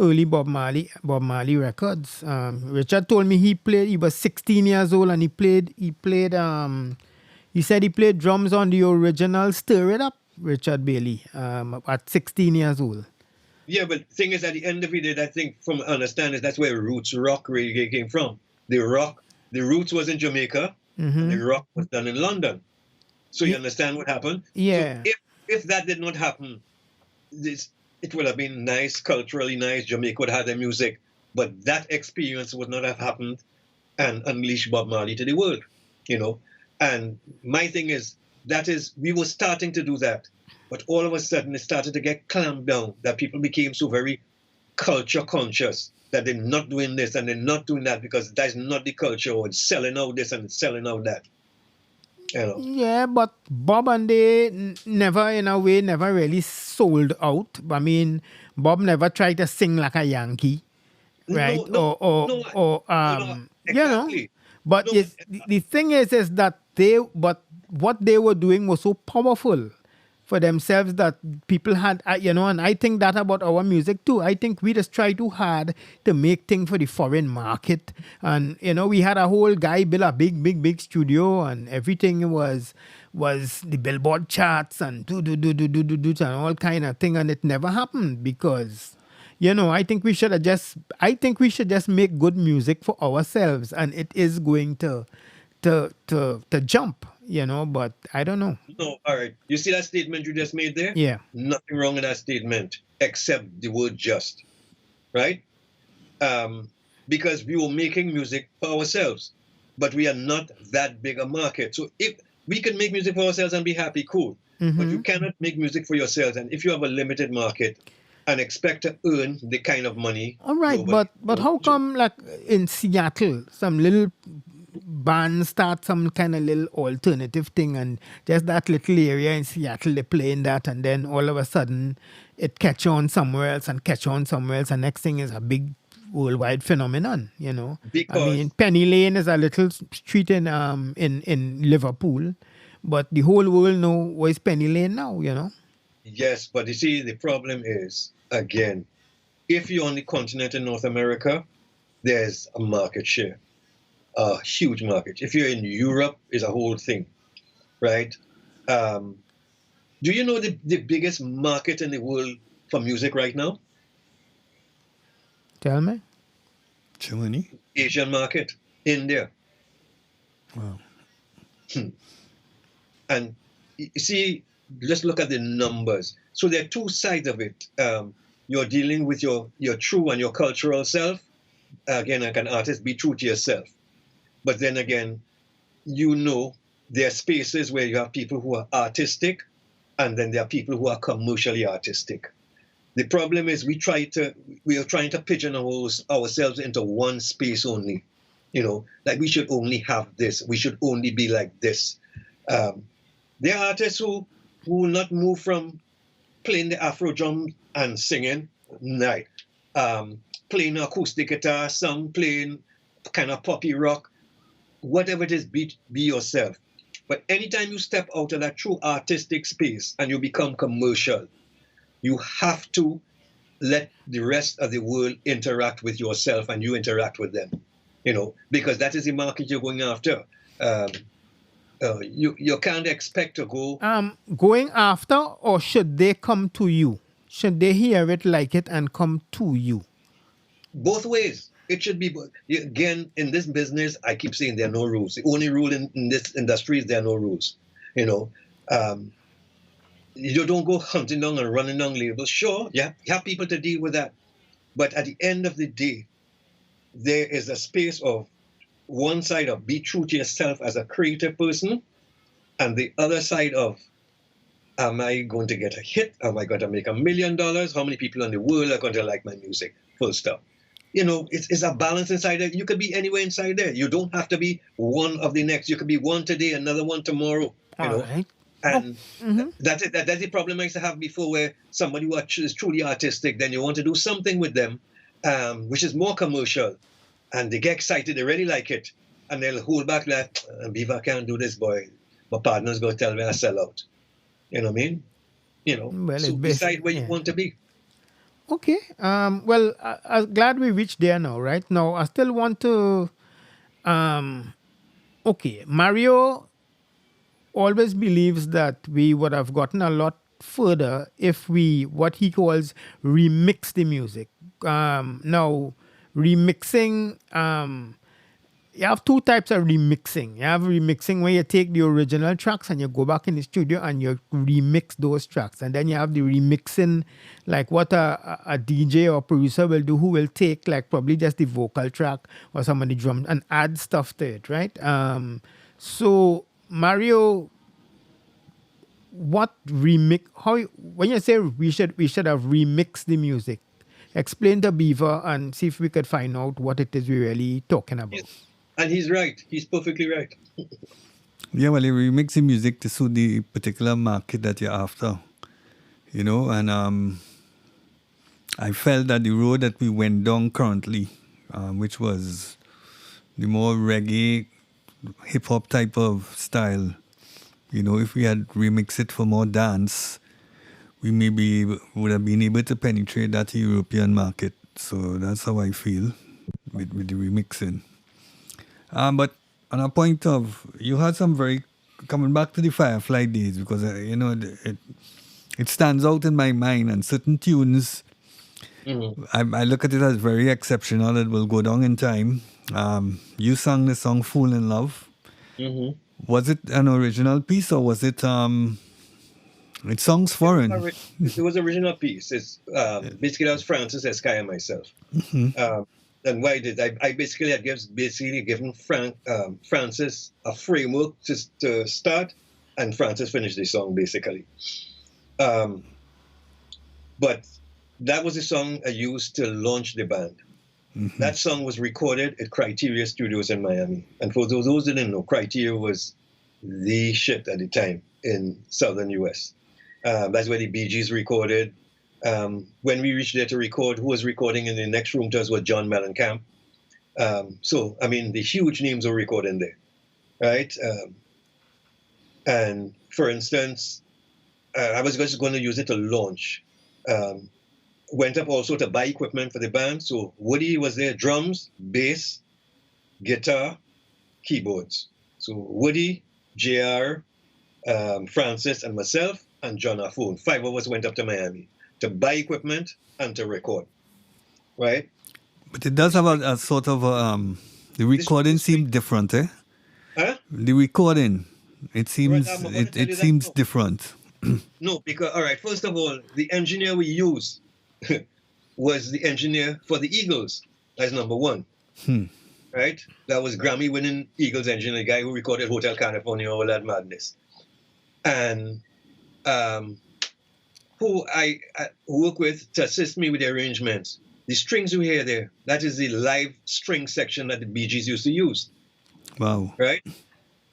early Bob Marley records. Richard told me he was 16 years old and he said he played drums on the original Stir It Up, Richard Bailey, at 16 years old. Yeah, but the thing is, at the end of the day, I think from understanding, that's where roots rock reggae came from. The roots was in Jamaica, and the rock was done in London. So you understand what happened? Yeah. So if that did not happen, it would have been nice, culturally nice. Jamaica would have their music, but that experience would not have happened and unleashed Bob Marley to the world, And my thing is, we were starting to do that, but all of a sudden it started to get clamped down, that people became so very culture conscious that they're not doing this and they're not doing that because that's not the culture, or it's selling out this and it's selling out that. Yeah, but Bob and they never really sold out. I mean, Bob never tried to sing like a Yankee, right? Exactly. But the thing is that what they were doing was so powerful for themselves that people had, and I think that about our music too. I think we just try too hard to make things for the foreign market. And, we had a whole guy build a big studio and everything was the Billboard charts and and all kind of thing. And it never happened because, I think we should just make good music for ourselves, and it is going to jump. But I don't know. No, all right. You see that statement you just made there? Yeah. Nothing wrong with that statement except the word just, right? Because we were making music for ourselves, but we are not that big a market. So if we can make music for ourselves and be happy, cool. But you cannot make music for yourselves. And if you have a limited market and expect to earn the kind of money. All right, but how come like in Seattle, some little band start some kind of little alternative thing, and just that little area in Seattle they playing that, and then all of a sudden it catch on somewhere else, and next thing is a big worldwide phenomenon, Because, I mean, Penny Lane is a little street in Liverpool, but the whole world know where is Penny Lane now, Yes, but you see, the problem is, again, if you're on the continent in North America, there's a market share. A huge market. If you're in Europe, it's a whole thing, right? Do you know the biggest market in the world for music right now? Tell me. Germany? Asian market, India. Wow. And you see, let's look at the numbers. So there are two sides of it. You're dealing with your true and your cultural self. Again, like an artist, be true to yourself. But then again, there are spaces where you have people who are artistic, and then there are people who are commercially artistic. The problem is we are trying to pigeonhole ourselves into one space only. Like we should only have this. We should only be like this. There are artists who will not move from playing the Afro drum and singing, right? Playing acoustic guitar, some playing kind of poppy rock, whatever it is, be yourself. But anytime you step out of that true artistic space and you become commercial, you have to let the rest of the world interact with yourself and you interact with them, because that is the market you're going after. You can't expect to go. Going after, or should they come to you? Should they hear it, like it, and come to you? Both ways. It should be. Again, in this business, I keep saying there are no rules. The only rule in this industry is there are no rules. You don't go hunting down and running down labels. Sure, you have people to deal with that. But at the end of the day, there is a space of one side of be true to yourself as a creative person, and the other side of, am I going to get a hit? Am I going to make $1 million? How many people in the world are going to like my music? Full stop. It's a balance inside there. You could be anywhere inside there. You don't have to be one of the next. You could be one today, another one tomorrow. Right. And that's it. That's the problem I used to have before, where somebody who is truly artistic, then you want to do something with them, which is more commercial. And they get excited, they really like it. And they'll hold back like, Beaver can't do this, boy. My partner's going to tell me I sell out. You know what I mean? Well, so decide where you want to be. Okay. Well, I'm glad we reached there now, right? Now, I still want to... okay, Mario always believes that we would have gotten a lot further if we, what he calls, remix the music. Now, remixing... you have two types of remixing. You have remixing where you take the original tracks and you go back in the studio and you remix those tracks. And then you have the remixing, like what a DJ or producer will do, who will take like probably just the vocal track or some of the drums and add stuff to it, right? So, Mario, what remix? When you say we should have remixed the music, explain to Beaver and see if we could find out what it is we're really talking about. And he's right. He's perfectly right. Yeah, well, you remix the music to suit the particular market that you're after, and I felt that the road that we went down currently, which was the more reggae, hip-hop type of style, if we had remixed it for more dance, we maybe would have been able to penetrate that European market. So that's how I feel with the remixing. But on a point of, you had some coming back to the Fireflight days, because, it stands out in my mind, and certain tunes, I look at it as very exceptional. It will go down in time. You sang the song Fool in Love. Was it an original piece, or was it, it songs foreign? It was an original piece. It's basically that was Francis Eskai and myself. And why did I basically had given Francis a framework to start, and Francis finished the song basically. But that was the song I used to launch the band. That song was recorded at Criteria Studios in Miami. And for those who didn't know, Criteria was the shit at the time in southern US. That's where the Bee Gees recorded. When we reached there to record, who was recording in the next room to us was John Mellencamp. So, I mean, the huge names were recording there, right? And for instance, I was just going to use it to launch. Went up also to buy equipment for the band. So Woody was there, drums, bass, guitar, keyboards. So Woody, JR, Francis and myself and John Afone. 5 of us went up to Miami to buy equipment and to record. Right? But it does have a sort of the recording seems different, eh? Huh? The recording, it seems Right, I'm gonna tell you it that seems now. different. No, because, all right, first of all, the engineer we used was the engineer for the Eagles. That's number one. Right? That was Grammy-winning Eagles engineer, the guy who recorded Hotel California, all that madness. And who I work with to assist me with the arrangements. The strings you hear there, that is the live string section that the Bee Gees used to use. Wow. Right?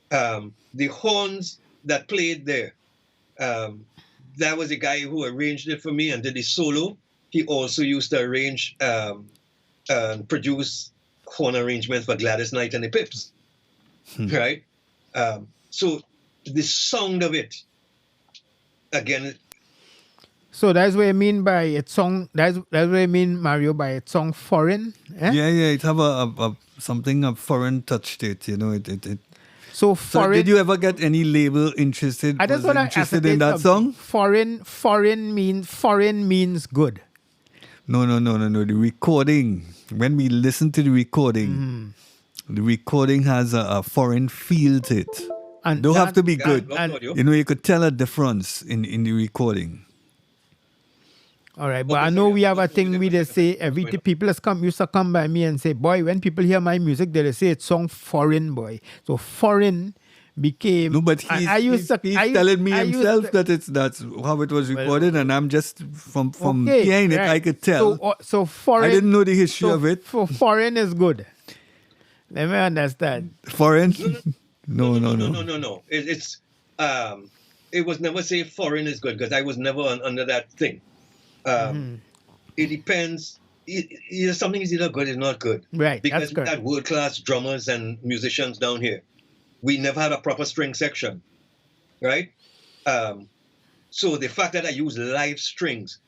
The horns that played there, that was the guy who arranged it for me and did the solo. He also used to arrange and produce horn arrangements for Gladys Knight and the Pips. Right? So the sound of it, again. So that's what I mean by its song. That's what I mean, Mario, by its song foreign. Eh? Yeah, it have a something of foreign touch to it. You know, it. So So did you ever get any label interested? I just was want to interested in that song? Foreign means good. No. The recording. When we listen to the recording has a foreign feel to it. And Don't have that- to be good. And- You know, you could tell a difference in the recording. All right, but Okay, I so know yeah, we have a let's thing do we that. just say people used to come by me and say, boy, when people hear my music, they say it's song foreign, boy. So foreign became. No, but he's telling me himself that that's how it was recorded, and I'm just from hearing it, I could tell. So foreign. I didn't know the history of it. For foreign is good. Let me understand. Foreign? No. It's it was never say foreign is good because I was never under that thing. It depends. Something is either good or not good. Right, Because that's we correct. had world-class drummers and musicians down here. We never had a proper string section, right? So the fact that I used live strings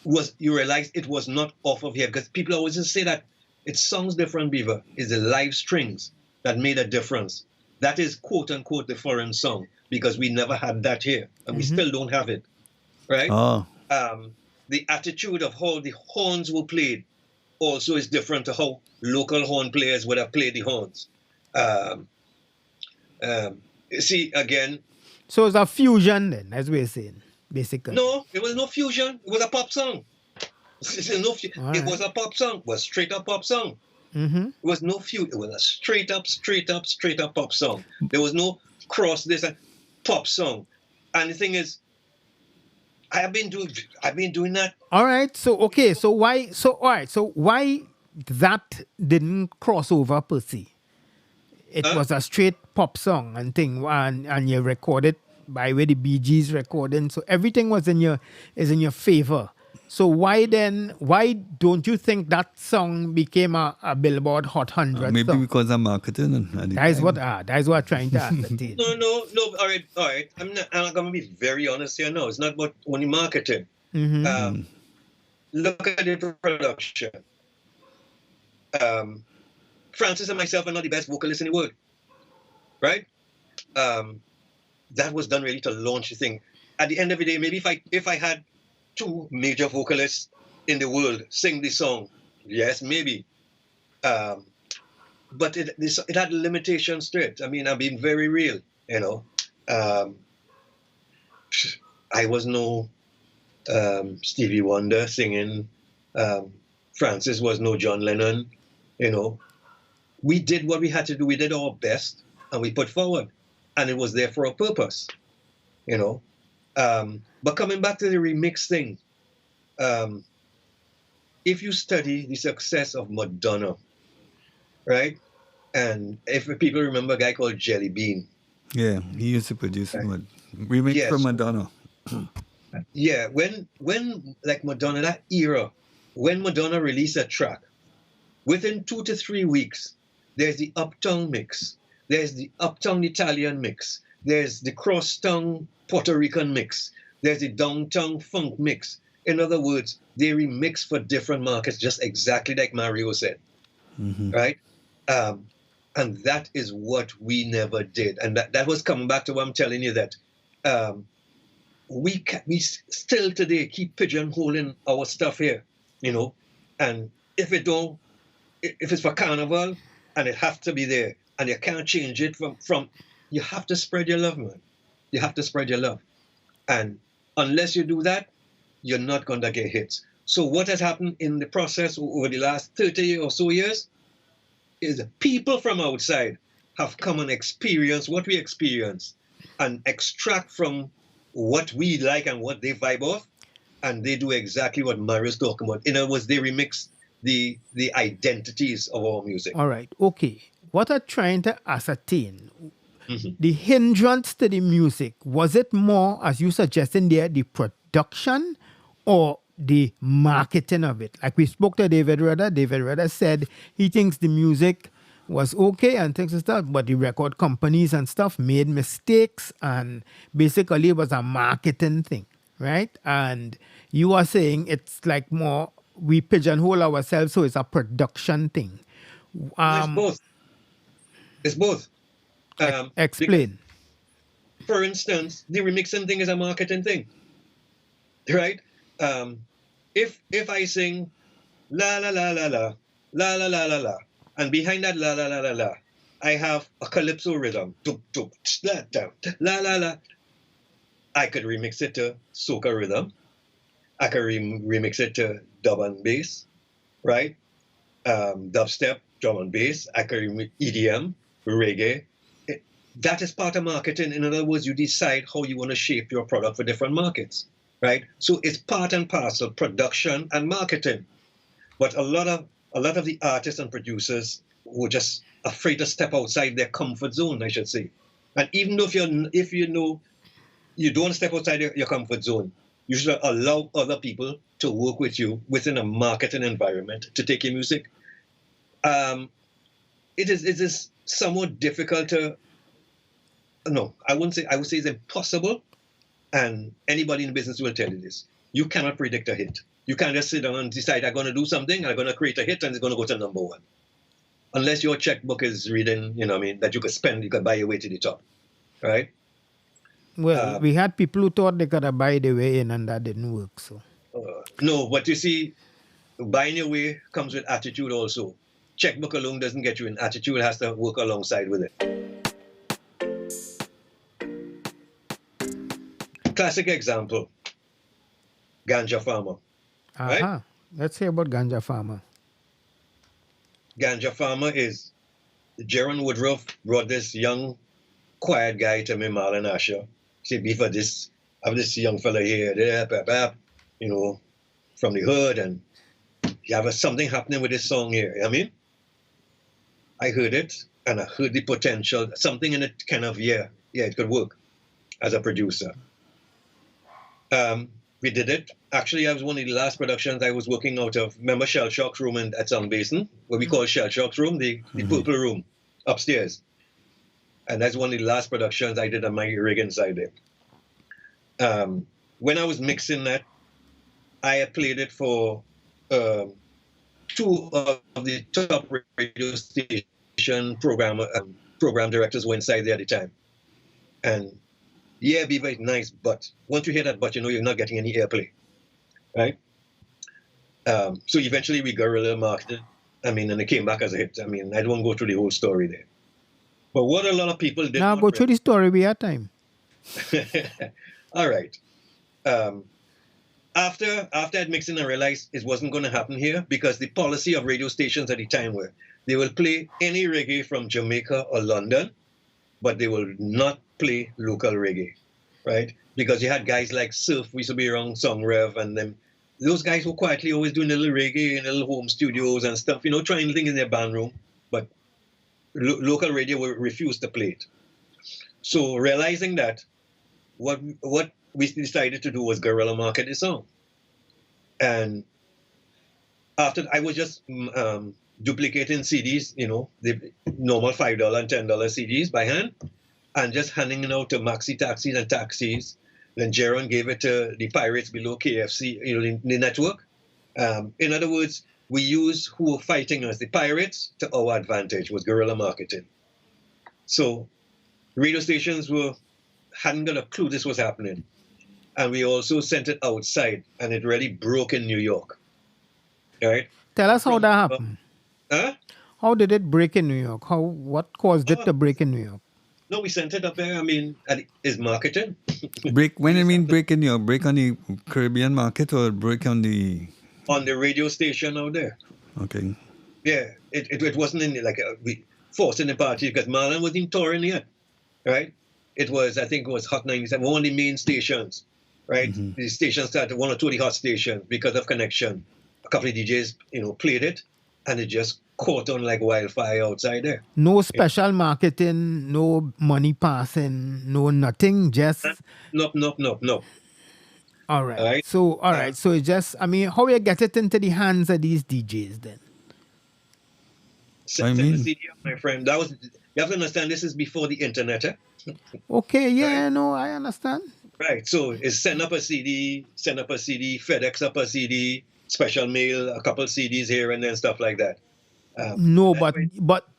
was, you realize it was not off of here, because people always just say that it sounds different, Beaver. It's the live strings that made a difference. That is quote unquote the foreign song, because we never had that here, and we still don't have it, right? Oh. The attitude of how the horns were played also is different to how local horn players would have played the horns. See, again. So it's a fusion then, as we're saying, basically. No, it was no fusion. It was a pop song. It was a pop song. It was straight up pop song. Mm-hmm. It was no fusion. It was a straight up pop song. There was no cross this and pop song. And the thing is, I've been doing that. All right. So why that didn't cross over per se? It was a straight pop song and thing, and you recorded by where the Bee Gees recording, so everything was in your favor. So why don't you think that song became a Billboard Hot 100 Maybe song? because I'm marketing. That is what I'm trying to ascertain. No. All right. I'm not gonna be very honest here. No, it's not about only marketing. Look at the production. Francis and myself are not the best vocalists in the world, right? That was done really to launch the thing. At the end of the day, maybe if I had 2 major vocalists in the world sing the song, yes, maybe. But it had limitations to it. I mean, I'm being very real, you know. I was no Stevie Wonder singing. Francis was no John Lennon, you know. We did what we had to do. We did our best, and we put forward, and it was there for a purpose, you know. But coming back to the remix thing, if you study the success of Madonna, right? And if people remember a guy called Jelly Bean. Yeah, he used to produce remix from Madonna. Yeah, when like Madonna, that era, when Madonna released a track, within 2 to 3 weeks, there's the uptown mix, there's the uptown Italian mix, there's the crosstown Puerto Rican mix, there's the downtown funk mix. In other words, they remix for different markets, just exactly like Mario said, right? And that is what we never did. And that was coming back to what I'm telling you, that we still today keep pigeonholing our stuff here, and if it's for Carnival and it has to be there and you can't change it from you have to spread your love, man. You have to spread your love. And unless you do that, you're not going to get hits. So what has happened in the process over the last 30 or so years is people from outside have come and experienced what we experience and extract from what we like and what they vibe off, and they do exactly what Mario's talking about. In other words, they remix the identities of our music. All right. Okay. What I'm trying to ascertain, the hindrance to the music, was it more, as you suggested there, the production or the marketing of it? Like we spoke to David Rudder said he thinks the music was okay and things and stuff, but the record companies and stuff made mistakes, and basically it was a marketing thing, right? And you are saying it's like more, we pigeonhole ourselves, so it's a production thing. It's both. It's both. Explain. For instance, the remixing thing is a marketing thing, right? If I sing la la la la la la la la la la, and behind that la la la la la, I have a calypso rhythm, la la la, I could remix it to soca rhythm. I could remix it to dub and bass, right? Dubstep, drum and bass. I could EDM, reggae. That is part of marketing. In other words, you decide how you want to shape your product for different markets, right? So it's part and parcel, production and marketing. But a lot of the artists and producers were just afraid to step outside their comfort zone, I should say. And even though if you know you don't step outside your comfort zone, you should allow other people to work with you within a marketing environment to take your music. It is somewhat difficult to. No, I would say it's impossible, and anybody in the business will tell you this. You cannot predict a hit. You can't just sit down and decide, I'm going to do something, I'm going to create a hit, and it's going to go to number one. Unless your checkbook is reading, that you could spend, you could buy your way to the top, right? Well, we had people who thought they could buy their way in, and that didn't work. So no, but you see, buying your way comes with attitude also. Checkbook alone doesn't get you in. Attitude has to work alongside with it. Classic example, Ganja Farmer. Right? Let's hear about Ganja Farmer. Ganja Farmer is, Jaron Woodruff brought this young, quiet guy to me, Marlon Asher. He said, Beaver, I have this young fella here, from the hood, and you have something happening with this song here. I mean, I heard it, and I heard the potential, something in it kind of, it could work as a producer. We did it. Actually, I was one of the last productions I was working out of. Remember Shell Shock's room at Sound Basin? What we call Shell Shock's room, the purple room upstairs. And that's one of the last productions I did on my rig inside there. When I was mixing that, I had played it for two of the top radio station program directors were inside there at the time. And yeah, Beaver is nice, but once you hear that but, you're not getting any airplay, right? So eventually we guerrilla marketed, and it came back as a hit. I don't want to go through the whole story there. But what a lot of people did. Now go through the story, we have time. All right. After I'd mixed in, I realized it wasn't going to happen here because the policy of radio stations at the time were they will play any reggae from Jamaica or London, but they will not play local reggae, right? Because you had guys like Surf, we used to be around Song Rev, and them. Those guys were quietly always doing a little reggae in little home studios and stuff, trying things in their band room, but local radio will refuse to play it. So realizing that, what we decided to do was guerrilla market the song. And after I was just duplicating CDs, the normal $5 and $10 CDs by hand, and just handing it out to maxi taxis and taxis. Then Jaron gave it to the pirates below KFC, the network. In other words, we used who were fighting us, the pirates, to our advantage, was guerrilla marketing. So radio stations hadn't got a clue this was happening. And we also sent it outside, and it really broke in New York. Right? Tell us how that happened. Huh? How did it break in New York? What caused it to break in New York? No, we sent it up there. I mean, it's marketing. Break when I mean break in your break on the Caribbean market or break on the radio station out there. Okay. Yeah, it wasn't in like we forcing the party because Marlon wasn't touring yet, right? I think it was Hot 97, one of the main stations, right? Mm-hmm. The station started one or two of the hot stations because of connection. A couple of DJs, played it, and it just caught on like wildfire outside there. No special marketing, no money passing, no nothing, just... Nope. All right. Right. So, all right. So it's just, I mean, how you get it into the hands of these DJs then? Send the CD up, my friend. You have to understand, this is before the internet. Okay. Yeah, Right. no, I understand. Right. So it's send up a CD, FedEx up a CD, special mail, a couple CDs here and then stuff like that. No, but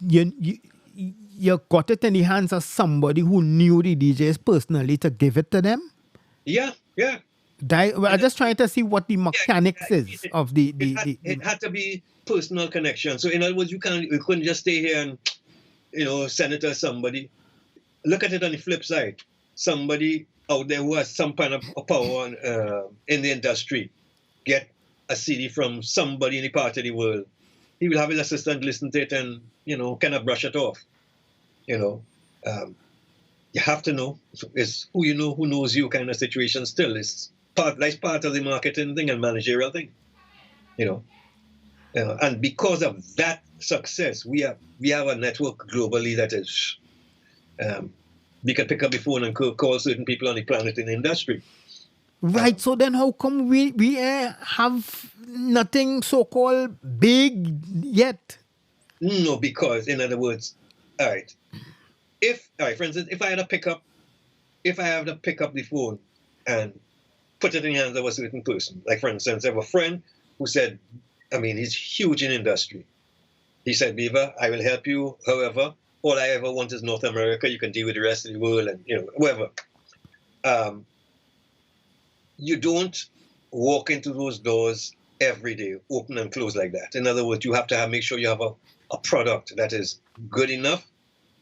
you got it in the hands of somebody who knew the DJs personally to give it to them? Yeah. I'm just trying to see what the mechanics is of the It had to be personal connection. So in other words, you couldn't just stay here and send it to somebody. Look at it on the flip side. Somebody out there who has some kind of power in the industry get a CD from somebody in the part of the world. He will have his assistant listen to it and kind of brush it off. You have to know it's who you know, who knows you kind of situation. Still, it's part of the marketing thing and managerial thing. And because of that success, we have a network globally that is we can pick up the phone and call certain people on the planet in the industry. Right. So then how come we have nothing so-called big yet? No, because in other words, all right, for instance, if I had to pick up the phone and put it in the hands of a certain person, like for instance, I have a friend who said, he's huge in industry. He said, Beaver, I will help you. However, all I ever want is North America. You can deal with the rest of the world and, whatever. You don't walk into those doors every day, open and close like that. In other words, you have to make sure you have a product that is good enough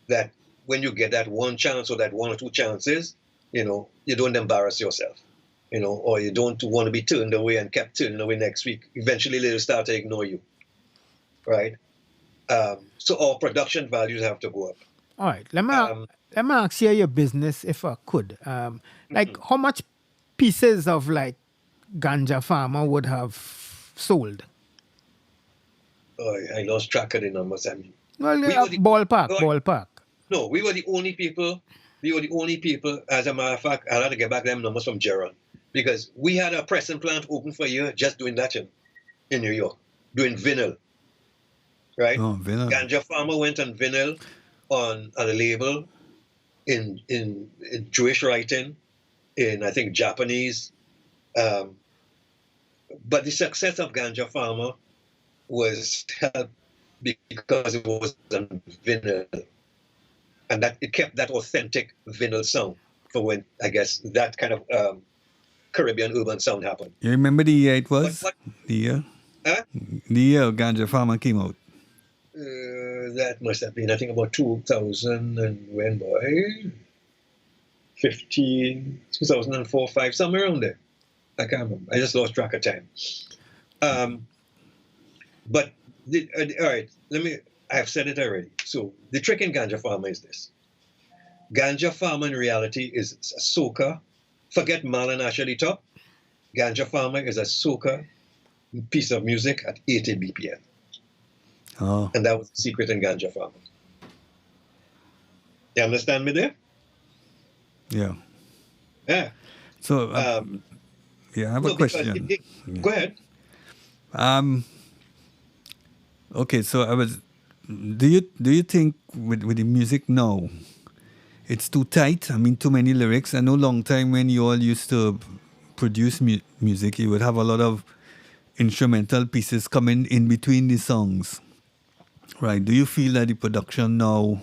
that when you get that one chance or that one or two chances, you don't embarrass yourself, or you don't want to be turned away and kept turning away next week. Eventually, they'll start to ignore you, right? So our production values have to go up. All right. Let me ask you your business if I could. How much pieces of Ganja Farmer would have sold? Oh, I lost track of the numbers. Well, ballpark. No, we were the only people. As a matter of fact, I had to get back them numbers from Gerald because we had a pressing plant open for a year just doing that in New York, doing vinyl. Right? Oh, vinyl. Ganja Farmer went on vinyl on a label in Jewish writing, in I think Japanese. But the success of Ganja Farmer was helped because it was on vinyl. And that it kept that authentic vinyl sound for when, I guess, that kind of Caribbean urban sound happened. You remember the year it was? The year? Huh? The year Ganja Farmer came out. That must have been, I think, about 2000 and when, boy? 2004, 5, somewhere around there. I can't remember. I just lost track of time. But, all right, I've said it already. So the trick in Ganja Farmer is this. Ganja Farmer in reality is a soca. Forget Marlon Ashley top. Ganja Farmer is a soca piece of music at 80 BPM. Oh. And that was the secret in Ganja Farmer. You understand me there? Yeah. Yeah. So, I have a question. Go ahead. Okay, so do you think with the music now, it's too tight? Too many lyrics. I know long time when you all used to produce music, you would have a lot of instrumental pieces coming in between the songs. Right. Do you feel that the production now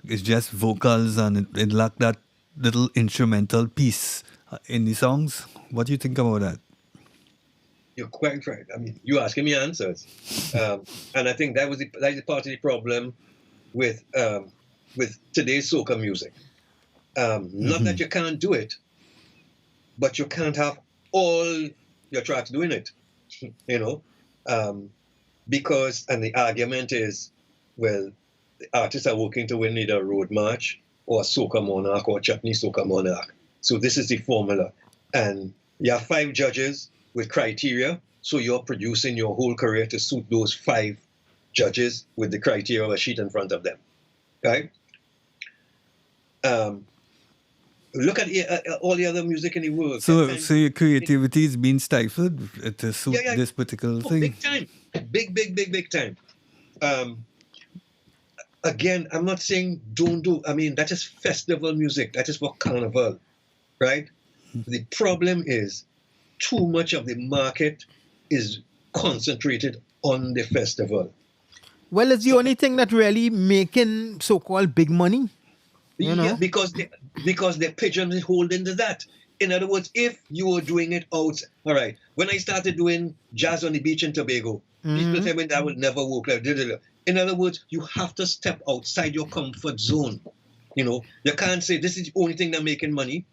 is just vocals and it lack that little instrumental piece in the songs? What do you think about that? You're quite right. I mean, you're asking me answers, and I think that is part of the problem with today's soca music. Not that you can't do it, but you can't have all your tracks doing it. You know, because the argument is, well, the artists are working to win either a road march or a soca monarch or a chutney soca monarch. So this is the formula, and you have 5 judges with criteria. So you're producing your whole career to suit those 5 judges with the criteria of a sheet in front of them, right? Look at all the other music in the world. So your creativity is being stifled to suit this particular thing? Big time. Big time. Again, I'm not saying don't do. I mean, that is festival music. That is for Carnival, right? The problem is too much of the market is concentrated on the festival. Well, it's the only thing that really making so-called big money. You know? Yeah, because they're pigeonholed into that. In other words, if you were doing it out, all right. When I started doing jazz on the beach in Tobago, people tell me that would never work. In other words, you have to step outside your comfort zone. You know, you can't say this is the only thing that's making money.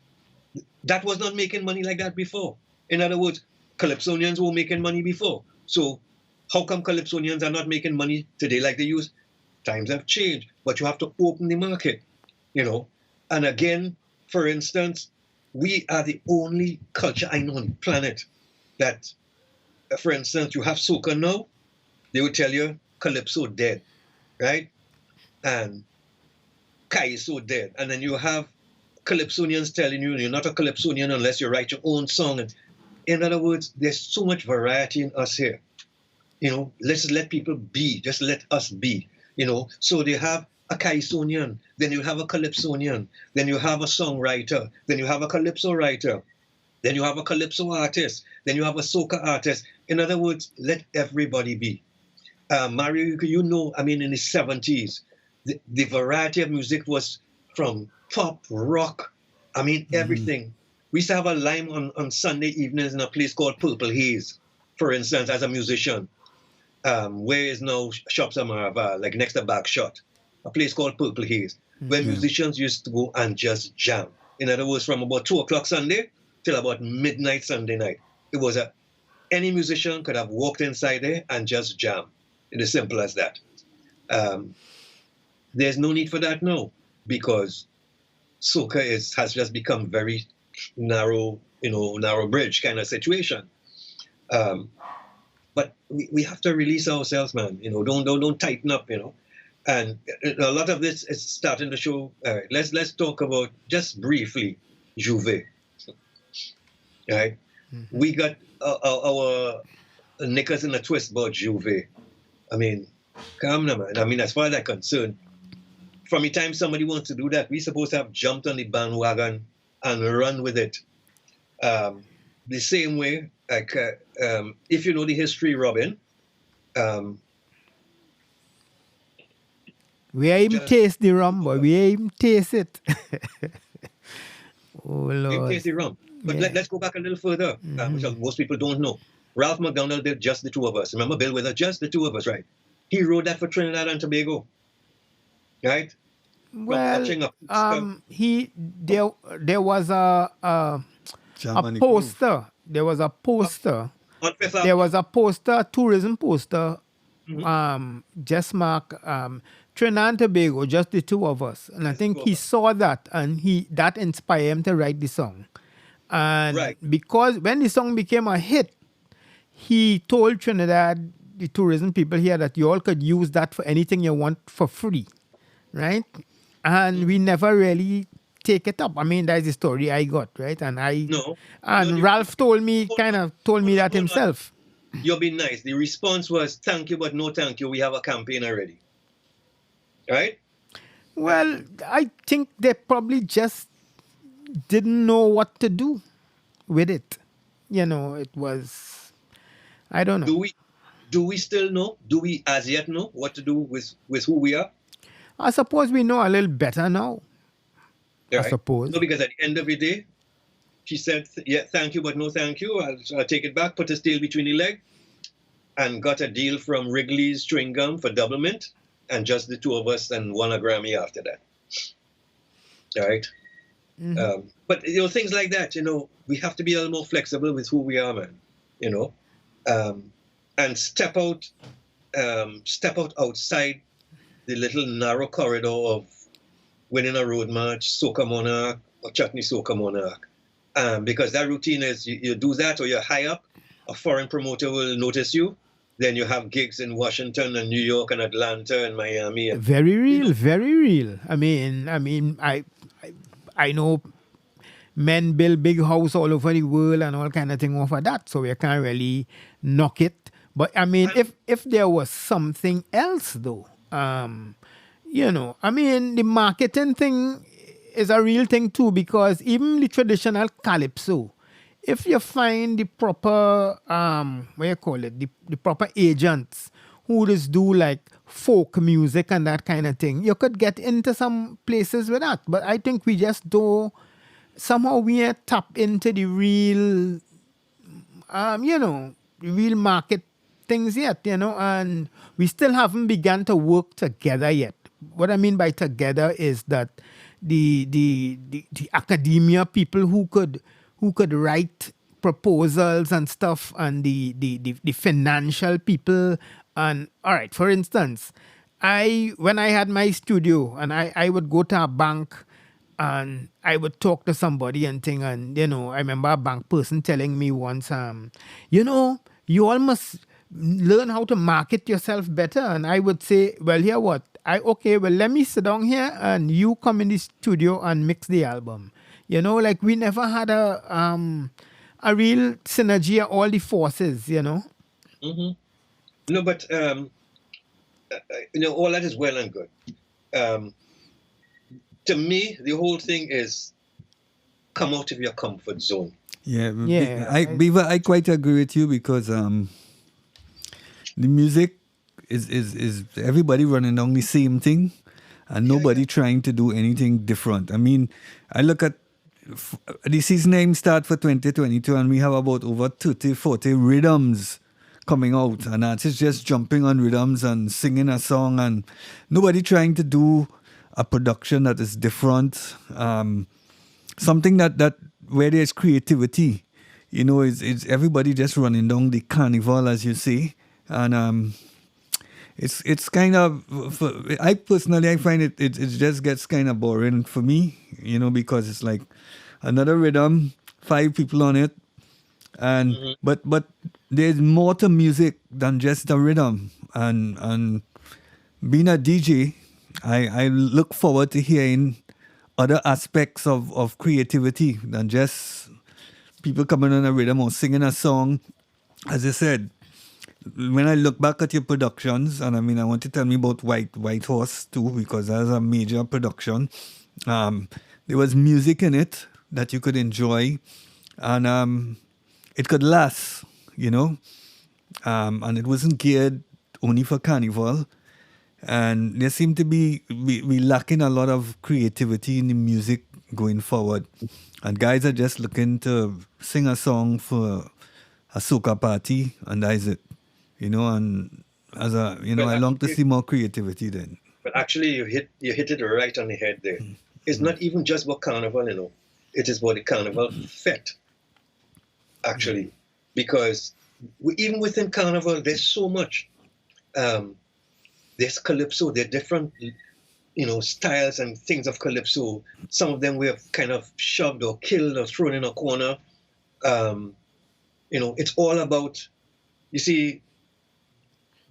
That was not making money like that before. In other words, Calypsonians were making money before. So how come Calypsonians are not making money today like they used? Times have changed, but you have to open the market. You know, and again, for instance, we are the only culture I know on the planet that, for instance, you have soca now, they would tell you Calypso dead, right? And Kaiso dead. And then you have Calypsonians telling you you're not a Calypsonian unless you write your own song. And in other words, there's so much variety in us here. You know, let's let people be, just let us be, you know. So they have a Kaisonian, then you have a Calypsonian, then you have a songwriter, then you have a Calypso writer, then you have a Calypso artist, then you have a soca artist. In other words, let everybody be. Mario, you know, I mean, in the 70s, the variety of music was from pop, rock, I mean, everything. We used to have a lime on Sunday evenings in a place called Purple Haze, for instance, as a musician. Where is now Shops Amarava, like next to Backshot. A place called Purple Haze, where musicians used to go and just jam. In other words, from about 2 o'clock Sunday till about midnight Sunday night. It was any musician could have walked inside there and just jam. It is simple as that. There's no need for that now because soca has just become very narrow, narrow bridge kind of situation. But we have to release ourselves, man. Don't tighten up, And a lot of this is starting to show. Let's talk about just briefly Juve. Right, we got our knickers in a twist about Juve. I mean, come on, man. I mean, as far as I'm concerned, from the time somebody wants to do that, we're supposed to have jumped on the bandwagon and run with it. The same way, like if you know the history, Robin. We ain't even taste the rum, boy. We ain't even taste it. Oh, Lord. We taste the rum. But let's go back a little further, which most people don't know. Ralph McDonald did Just the Two of Us. Remember Bill Withers? Just the Two of Us, right? He wrote that for Trinidad and Tobago, right? Well, there was a poster. There was a poster. There was a poster, tourism poster. Just mark Trinidad and Tobago, just the two of us. And I think he saw that and that inspired him to write the song. And because when the song became a hit, he told Trinidad, the tourism people here, that you all could use that for anything you want for free, right? And we never really take it up. I mean, that's the story I got, right? And Ralph told me that himself. You'll be nice. The response was, thank you, but no thank you. We have a campaign already. Right? Well, I think they probably just didn't know what to do with it. It was I don't know. Do we still know? Do we as yet know what to do with who we are? I suppose we know a little better now. I Right? suppose. No, because at the end of the day, she said, "Yeah, thank you, but no thank you. I'll take it back. Put his tail between the leg," and got a deal from Wrigley's chewing gum for double mint, and just the two of us, and won a Grammy after that. All right. But things like that. We have to be a little more flexible with who we are, man. And step out outside the little narrow corridor of winning a road march, Soca Monarch, or Chutney Soca Monarch. Because that routine is you do that, or you're high up, a foreign promoter will notice you. Then you have gigs in Washington and New York and Atlanta and Miami. And, very real, very real. I mean, I know men build big house all over the world and all kind of thing over that, so we can't really knock it. But I mean, if there was something else though, I mean, the marketing thing is a real thing too, because even the traditional calypso, if you find the proper, the proper agents who just do like folk music and that kind of thing, you could get into some places with that. But I think we just don't, somehow we ain't tap into the real, real market things yet, and we still haven't begun to work together yet. What I mean by together is that the academia people who could write proposals and stuff, and the financial people. And all right, for instance, when I had my studio, and I would go to a bank and I would talk to somebody and thing, and I remember a bank person telling me once, you all must learn how to market yourself better. And I would say, well, here what? Let me sit down here and you come in the studio and mix the album. Like we never had a real synergy of all the forces, Mm-hmm. No, but all that is well and good. To me, the whole thing is come out of your comfort zone. Yeah. Beaver, I quite agree with you, because the music is everybody running on the same thing, and nobody trying to do anything different. I mean, I look at the season name start for 2022, and we have about over 30, 40 rhythms coming out, and artists just jumping on rhythms and singing a song, and nobody trying to do a production that is different. Something that where there's creativity, is everybody just running down the carnival, as you say, and it's kind of, I find it just gets kind of boring for me, because it's like another rhythm, 5 people on it, and but there's more to music than just the rhythm, and being a DJ, I look forward to hearing other aspects of creativity than just people coming on a rhythm or singing a song. As I said, when I look back at your productions, and I want to tell me about White Horse too, because that's a major production. There was music in it that you could enjoy, and it could last, and it wasn't geared only for Carnival. And there seemed to be we lacking a lot of creativity in the music going forward. And guys are just looking to sing a song for a soca party, and that is it. And as I long to see more creativity then. But actually, you hit it right on the head there. It's not even just about Carnival, It is about the Carnival fete, actually. Because even within Carnival, there's so much. There's calypso, there are different, styles and things of calypso. Some of them we have kind of shoved or killed or thrown in a corner. It's all about, you see,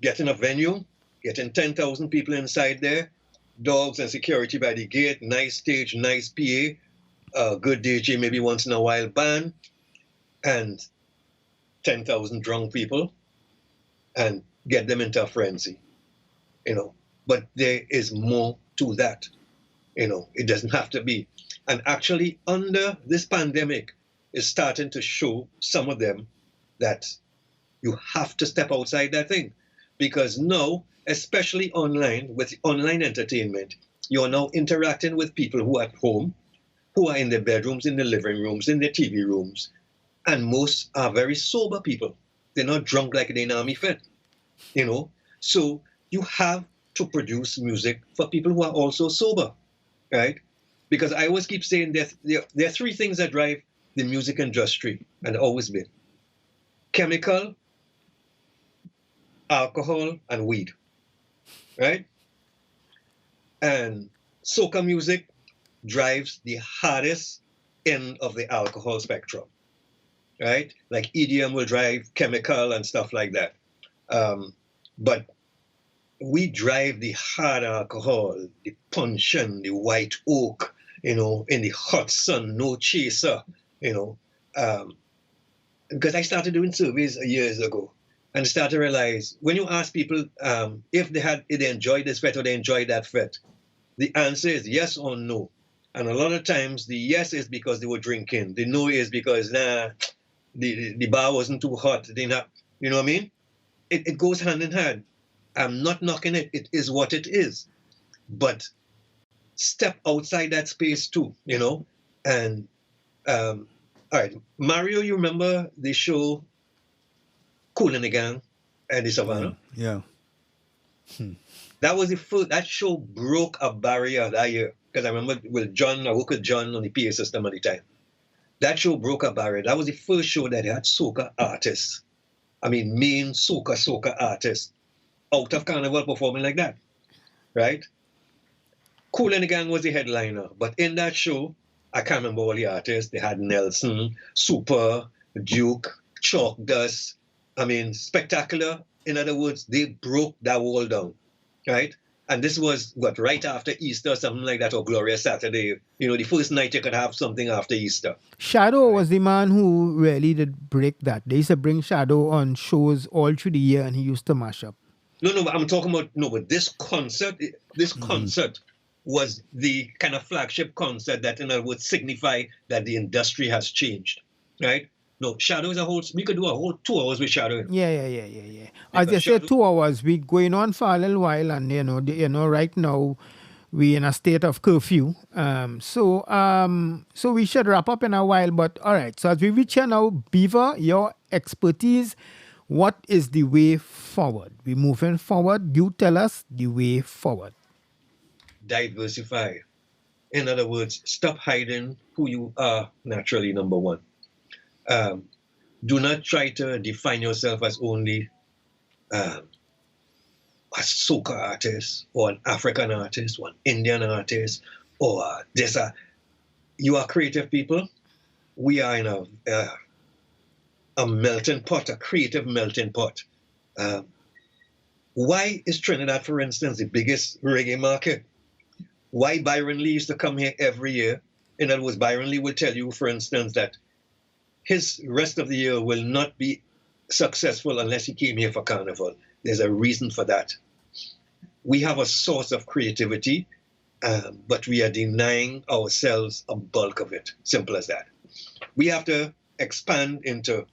getting a venue, getting 10,000 people inside there, dogs and security by the gate, nice stage, nice PA, good DJ, maybe once in a while band, and 10,000 drunk people, and get them into a frenzy. But there is more to that. It doesn't have to be. And actually, under this pandemic, is starting to show some of them that You have to step outside that thing. Because now, especially online, with online entertainment, you're now interacting with people who are at home, who are in their bedrooms, in their living rooms, in their TV rooms, and most are very sober people. They're not drunk like they're in Army Fed, you know. So you have to produce music for people who are also sober, right? Because I always keep saying there are three things that drive the music industry, and always been: chemical, alcohol, and weed, right? And soca music drives the hardest end of the alcohol spectrum, right? Like EDM will drive chemical and stuff like that. But we drive the hard alcohol, the puncheon, the white oak, in the hot sun, no chaser, because I started doing surveys years ago and started to realize when you ask people if they enjoyed this fete or they enjoyed that fete, the answer is yes or no. And a lot of times the yes is because they were drinking. The no is because the bar wasn't too hot. They not, you know what I mean? It goes hand in hand. I'm not knocking it. It is what it is. But step outside that space too, And all right, Mario, you remember the show Kool and the Gang and the Savannah? Yeah. That was the first. That show broke a barrier that year. Because I remember I worked with John on the PA system at the time. That show broke a barrier. That was the first show that had soca artists. I mean, main soca artists out of Carnival performing like that, right? Kool and the Gang was the headliner. But in that show, I can't remember all the artists. They had Nelson, Super, Duke, Chalk Dust. I mean, spectacular. In other words, they broke that wall down, right? And this was, right after Easter, something like that, or Glorious Saturday. The first night you could have something after Easter. Shadow was the man who really did break that. They used to bring Shadow on shows all through the year, and he used to mash up. No, but I'm talking about, but this concert was the kind of flagship concert that, in other words, signify that the industry has changed, right? No, Shadow is we could do a whole 2 hours with Shadow. Yeah. As you said, 2 hours, we going on for a little while, and right now we in a state of curfew. So we should wrap up in a while. But all right, so as we reach here now, Beaver, your expertise, what is the way forward? We moving forward. You tell us the way forward. Diversify. In other words, stop hiding who you are naturally, number one. Do not try to define yourself as only a soca artist or an African artist or an Indian artist or you are creative people. We are in a melting pot, a creative melting pot. Why is Trinidad, for instance, the biggest reggae market? Why Byron Lee used to come here every year? In other words, Byron Lee will tell you, for instance, that his rest of the year will not be successful unless he came here for Carnival. There's a reason for that. We have a source of creativity, but we are denying ourselves a bulk of it. Simple as that. We have to expand into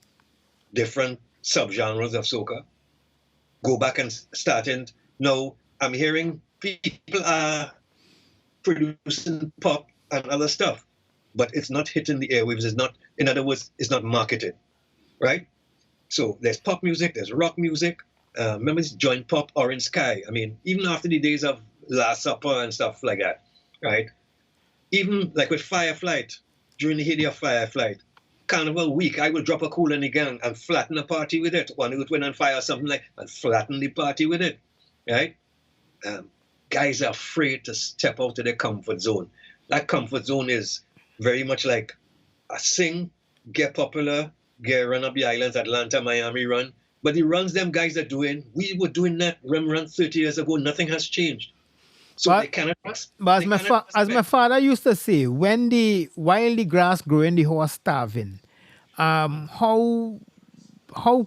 different subgenres of soca. Go back and start in. Now, I'm hearing people are producing pop and other stuff, but it's not hitting the airwaves. It's not, in other words, it's not marketed, right? So there's pop music, there's rock music. Remember this joint pop, Orange Sky. I mean, even after the days of Last Supper and stuff like that, right? Even like with Fireflight, during the heyday of Fireflight, Carnival week, I will drop a Kool and the Gang and flatten a party with it. One Earth, Wind and Fire, something like, and flatten the party with it, right? Guys are afraid to step out of their comfort zone. That comfort zone is very much like a sing, get popular, get run up the islands, Atlanta, Miami run. But the runs them guys are doing, we were doing that run 30 years ago. Nothing has changed. So they cannot. But as my father used to say, while the grass growing, the horse starving. How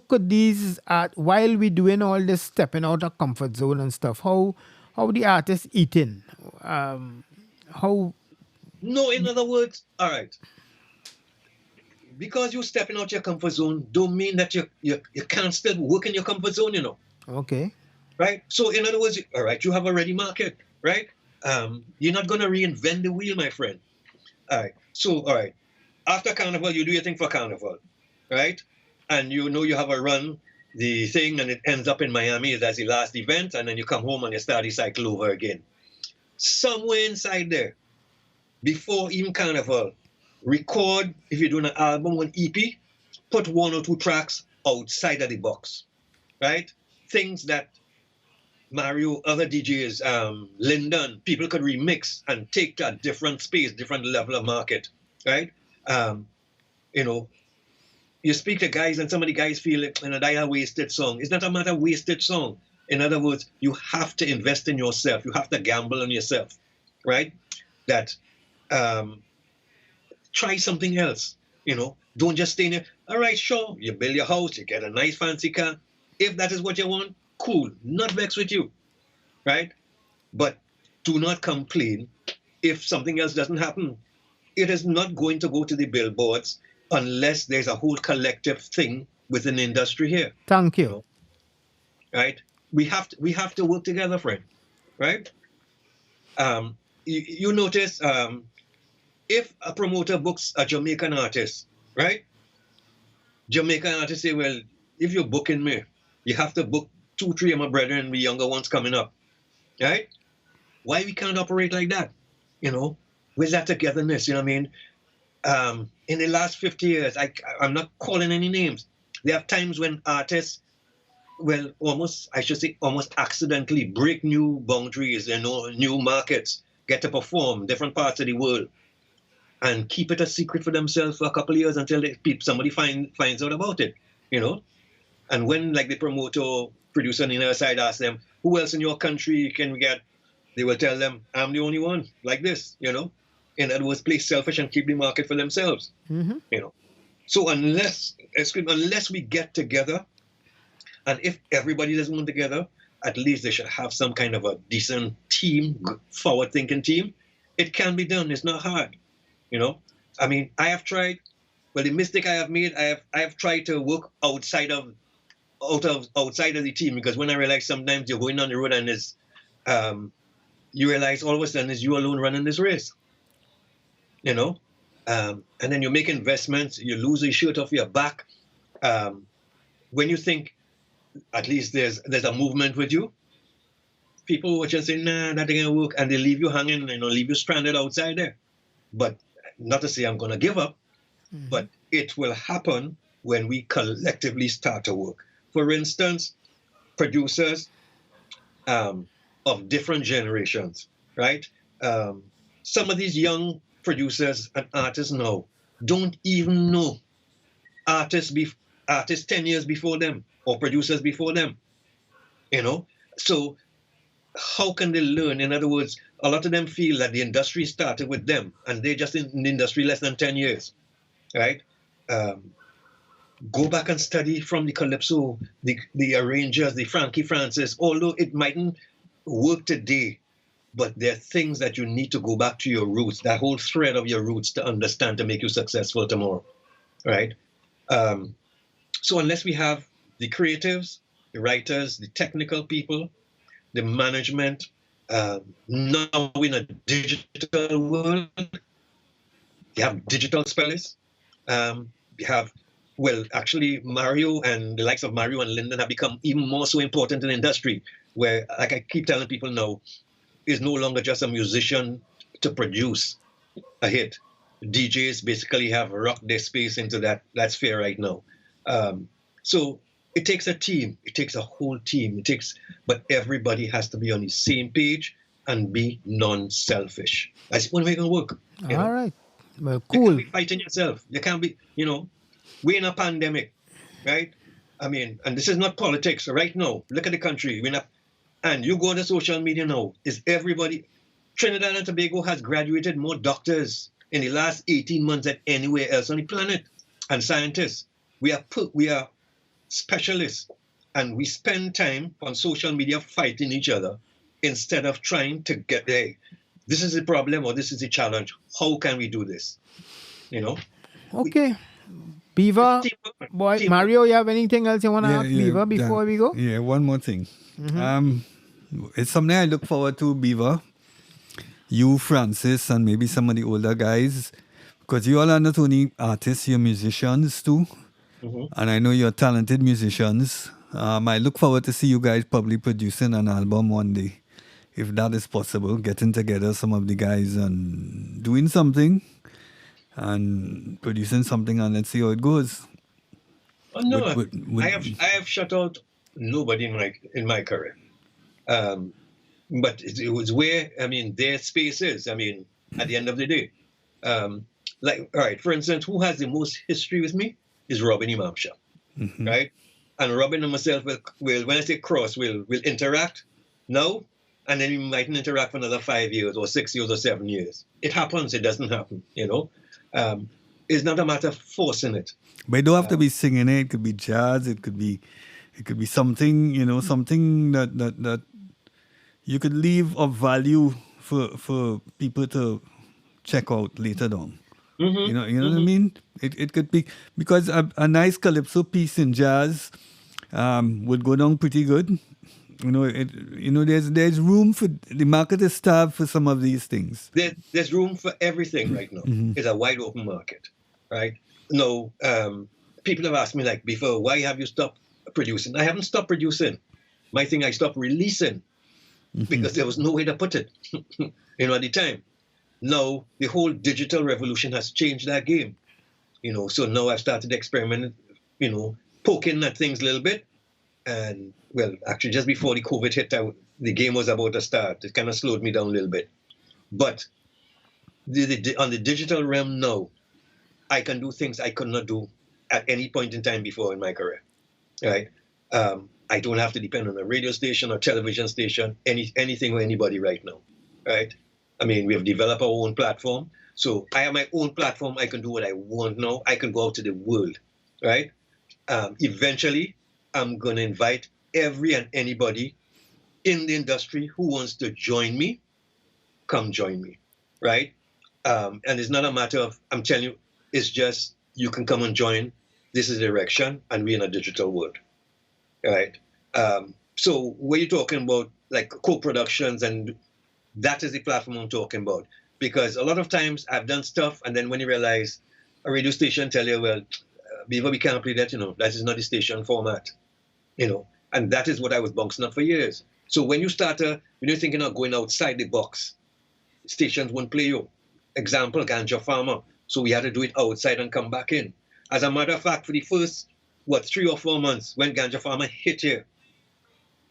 could these while we doing all this stepping out of comfort zone and stuff? How the artists eating? No, in other words, all right. because you're stepping out your comfort zone, don't mean that you can't still work in your comfort zone, you know. Okay. Right? So in other words, all right, you have a ready market, right? You're not going to reinvent the wheel, my friend. All right. So, all right. After Carnival, you do your thing for Carnival, right? And you know you have a run, the thing, and it ends up in Miami as the last event, and then you come home and you start the cycle over again. Somewhere inside there, before even Carnival, record, if you're doing an album or an EP, put 1 or 2 tracks outside of the box, right? Things that Mario, other DJs, Lyndon, people could remix and take to a different space, different level of market, right? You know, you speak to guys and some of the guys feel it, that I a wasted song. It's not a matter of wasted song. In other words, you have to invest in yourself. You have to gamble on yourself, right? That try something else, you know. Don't just stay in there. All right, sure, you build your house, you get a nice fancy car. If that is what you want, cool, not vexed with you, right? But do not complain if something else doesn't happen. It is not going to go to the billboards unless there's a whole collective thing within the industry here. Thank you. You know? Right? We have to work together, friend. Right? You notice if a promoter books a Jamaican artist, right? Jamaican artists say, well, if you're booking me, you have to book 2, 3 of my brethren, the younger ones coming up, right? Why we can't operate like that? You know, with that togetherness, you know what I mean? In the last 50 years, I'm not calling any names. There are times when artists, well, almost accidentally break new boundaries, you know, new markets, get to perform different parts of the world, and keep it a secret for themselves for a couple of years until somebody finds out about it, you know? And when, like, the promoter, producer on the other side asks them, who else in your country can we get? They will tell them, I'm the only one, like this, you know? In other words, play selfish and keep the market for themselves, you know? So unless we get together, and if everybody doesn't want together, at least they should have some kind of a decent team, forward-thinking team. It can be done. It's not hard, you know? I mean, I have tried. Well, the mistake I have made, I have tried to work outside of the team, because when I realize sometimes you're going on the road and you realize all of a sudden it's you alone running this race, you know? And then you make investments, you lose the shirt off your back. When you think at least there's a movement with you, people will just say, nah, that ain't gonna work, and they leave you hanging, you know, leave you stranded outside there. But not to say I'm gonna give up, but it will happen when we collectively start to work. For instance, producers of different generations, right? Some of these young producers and artists now don't even know artists 10 years before them or producers before them, you know? So how can they learn? In other words, a lot of them feel that the industry started with them and they're just in the industry less than 10 years, right? Go back and study from the Calypso, the arrangers, the Frankie Francis, although it mightn't work today, but there are things that you need to go back to your roots, that whole thread of your roots to understand to make you successful tomorrow, right? So unless we have the creatives, the writers, the technical people, the management, now in a digital world, you have digital specialists, you have, well, actually, Mario and the likes of Mario and Lyndon have become even more so important in the industry, where, like I keep telling people now, is no longer just a musician to produce a hit. DJs basically have rocked their space into that sphere right now. So it takes a team. It takes a whole team. But everybody has to be on the same page and be non-selfish. That's the only way it can work. All right. Well, You cool. can't be fighting yourself. You can't be, you know, we're in a pandemic, right? I mean, and this is not politics. Right now, look at the country. And you go on the social media now, is everybody, Trinidad and Tobago has graduated more doctors in the last 18 months than anywhere else on the planet, and scientists. We are specialists, and we spend time on social media fighting each other instead of trying to get there. This is the problem, or this is the challenge. How can we do this? You know? Okay. Beaver, Teamwork. boy, Teamwork. Mario, you have anything else you want to ask Beaver before we go? Yeah, one more thing. It's something I look forward to, Beaver. You, Francis, and maybe some of the older guys, because you all are not only artists, you're musicians too. And I know you're talented musicians. I look forward to see you guys probably producing an album one day, if that is possible. Getting together some of the guys and doing something and producing something, and let's see how it goes. Oh, no, With- I have shut out nobody in my career. But it was where, their space is. At the end of the day, all right, for instance, who has the most history with me is Robin Imamshah, right? And Robin and myself will when I say cross, we'll interact now, and then we mightn't interact for another 5 years or 6 years or 7 years. It happens. It doesn't happen. It's not a matter of forcing it. But it don't have to be singing it. It could be jazz. It could be something, something that you could leave of value for people to check out later on. You know what I mean? It could be, because a nice calypso piece in jazz would go down pretty good. There's room for the market is starved for some of these things. There's room for everything right now. It's a wide open market, right? No, people have asked me before, why have you stopped producing? I haven't stopped producing. My thing, I stopped releasing because there was no way to put it, at the time. Now, the whole digital revolution has changed that game, so now I've started experimenting, poking at things a little bit. And, well, actually, just before the COVID hit, the game was about to start. It kind of slowed me down a little bit. But on the digital realm now, I can do things I could not do at any point in time before in my career, right? I don't have to depend on a radio station or television station, anything or anybody right now, right? We have developed our own platform. So I have my own platform. I can do what I want now. I can go out to the world, right? Eventually, I'm going to invite every and anybody in the industry who wants to join me, come join me, right? And it's not a matter of, I'm telling you, it's just, you can come and join. This is the direction, and we're in a digital world, right? So what you're talking about, co-productions, and that is the platform I'm talking about. Because a lot of times I've done stuff, and then when you realize a radio station tell you, well, Beaver, we can't play that, that is not the station format, and that is what I was bouncing up for years. So when you're thinking of going outside the box, stations won't play you. Example, Ganja Farmer. So we had to do it outside and come back in. As a matter of fact, for the first, 3 or 4 months, when Ganja Farmer hit here,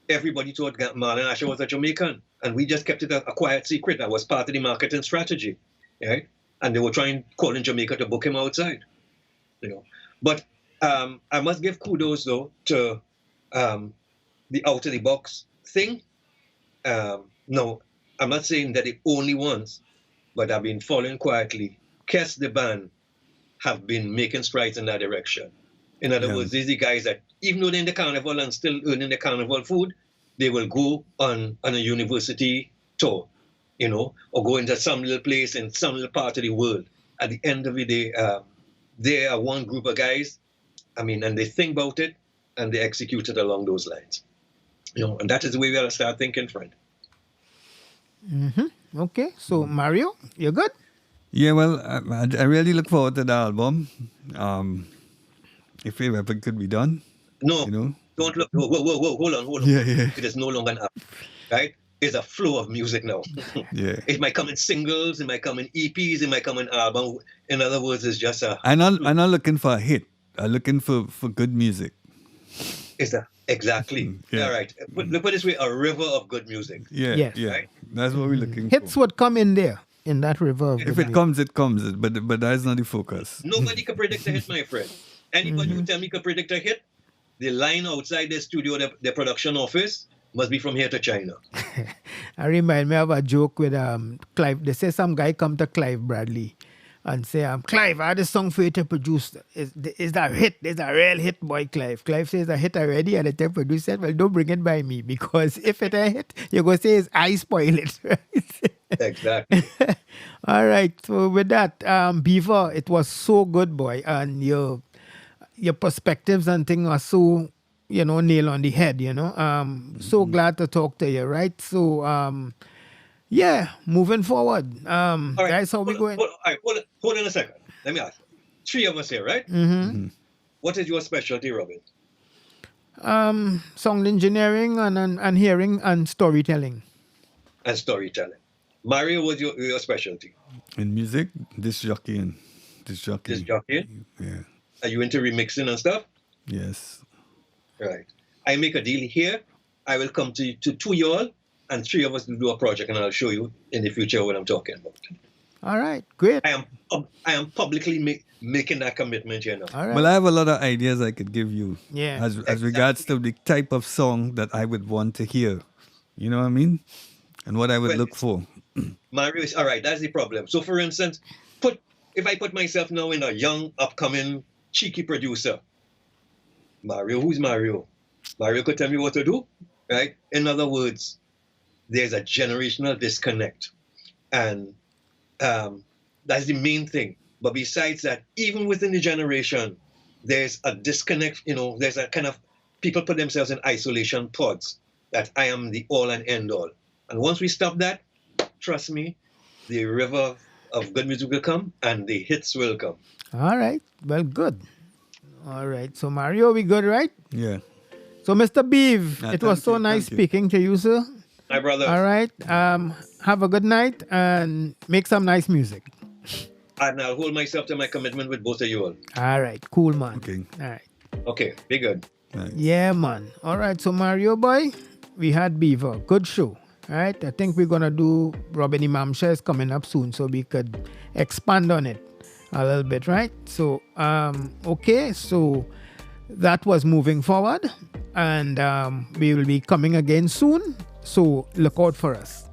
everybody thought Marlon Asher was a Jamaican. And we just kept it a quiet secret. That was part of the marketing strategy, right? And they were calling Jamaica to book him outside, But I must give kudos, though, to the out-of-the-box thing. No, I'm not saying that the only ones, but I've been following quietly. Kes, the band, have been making strides in that direction. In other words, these are the guys that, even though they're in the carnival and still earning the carnival food, they will go on a university tour, or go into some little place in some little part of the world. At the end of the day, they are one group of guys, and they think about it, and they execute it along those lines. And that is the way we got to start thinking, friend. Okay, so Mario, you're good? Yeah, well, I really look forward to the album. If it ever could be done. No, don't look. Whoa, hold on. Yeah. It is no longer an album, right? It's a flow of music now. Yeah. It might come in singles, it might come in EPs, it might come in album. In other words, it's just I'm not looking for a hit. I'm looking for good music. Exactly. Yeah. All right. Look at this way, a river of good music. Yeah, Yes. yeah. Right? That's what we're looking Hits for. would come in there, in that river. Of If it comes, it comes. But that's not the focus. Nobody can predict a hit, my friend. Anybody who tell me can predict a hit, the line outside the studio, the production office, must be from here to China. I remind me of a joke with Clive. They say some guy come to Clive Bradley and say, Clive, I had a song for you to produce. Is that a hit? Is a real hit, boy, Clive. Clive says a hit already, and the tech producer said, well, don't bring it by me, because if it a hit, you're going to say I spoil it. Right? Exactly. All right. So with that, Beaver, it was so good, boy, and your perspectives and things are so nail on the head. So glad to talk to you. Right. So yeah, moving forward. All right. That's how we going. Hold on a second. Let me ask you. Three of us here, right? Mm-hmm. What is your specialty, Robin? Sound engineering and hearing and storytelling. And storytelling. Mario, what's your specialty? In music, disc jockeying. Disc jockeying. Disc jockeying? Yeah. Are you into remixing and stuff? Yes. Right. I make a deal here. I will come to two y'all, and three of us will do a project, and I'll show you in the future what I'm talking about. All right, great. I am publicly making that commitment here now. All right. Well, I have a lot of ideas I could give you. Yeah. As regards to the type of song that I would want to hear. You know what I mean? And what I would look for. Mario is all right. That's the problem. So, for instance, if I put myself now in a young, upcoming, cheeky producer, Mario, who's Mario? Mario could tell me what to do, right? In other words, there's a generational disconnect, and that's the main thing. But besides that, even within the generation, there's a disconnect. There's a kind of people put themselves in isolation pods that I am the all and end all. And once we stop that, trust me, the river of good music will come and the hits will come. All right. Well, good. All right. So, Mario, we good, right? Yeah. So, Mr. Beav, it was thank so you, nice thank you. speaking to you, sir. My brother. All right. Have a good night and make some nice music. And I'll hold myself to my commitment with both of you all. All right. Cool, man. Okay. All right. Okay, be good. Right. Yeah, man. All right. So, Mario, boy, we had Beaver. Good show. All right. I think we're going to do Robin Imamsha is coming up soon, so we could expand on it a little bit, right? So, okay. So, that was moving forward, and we will be coming again soon. So, look out for us.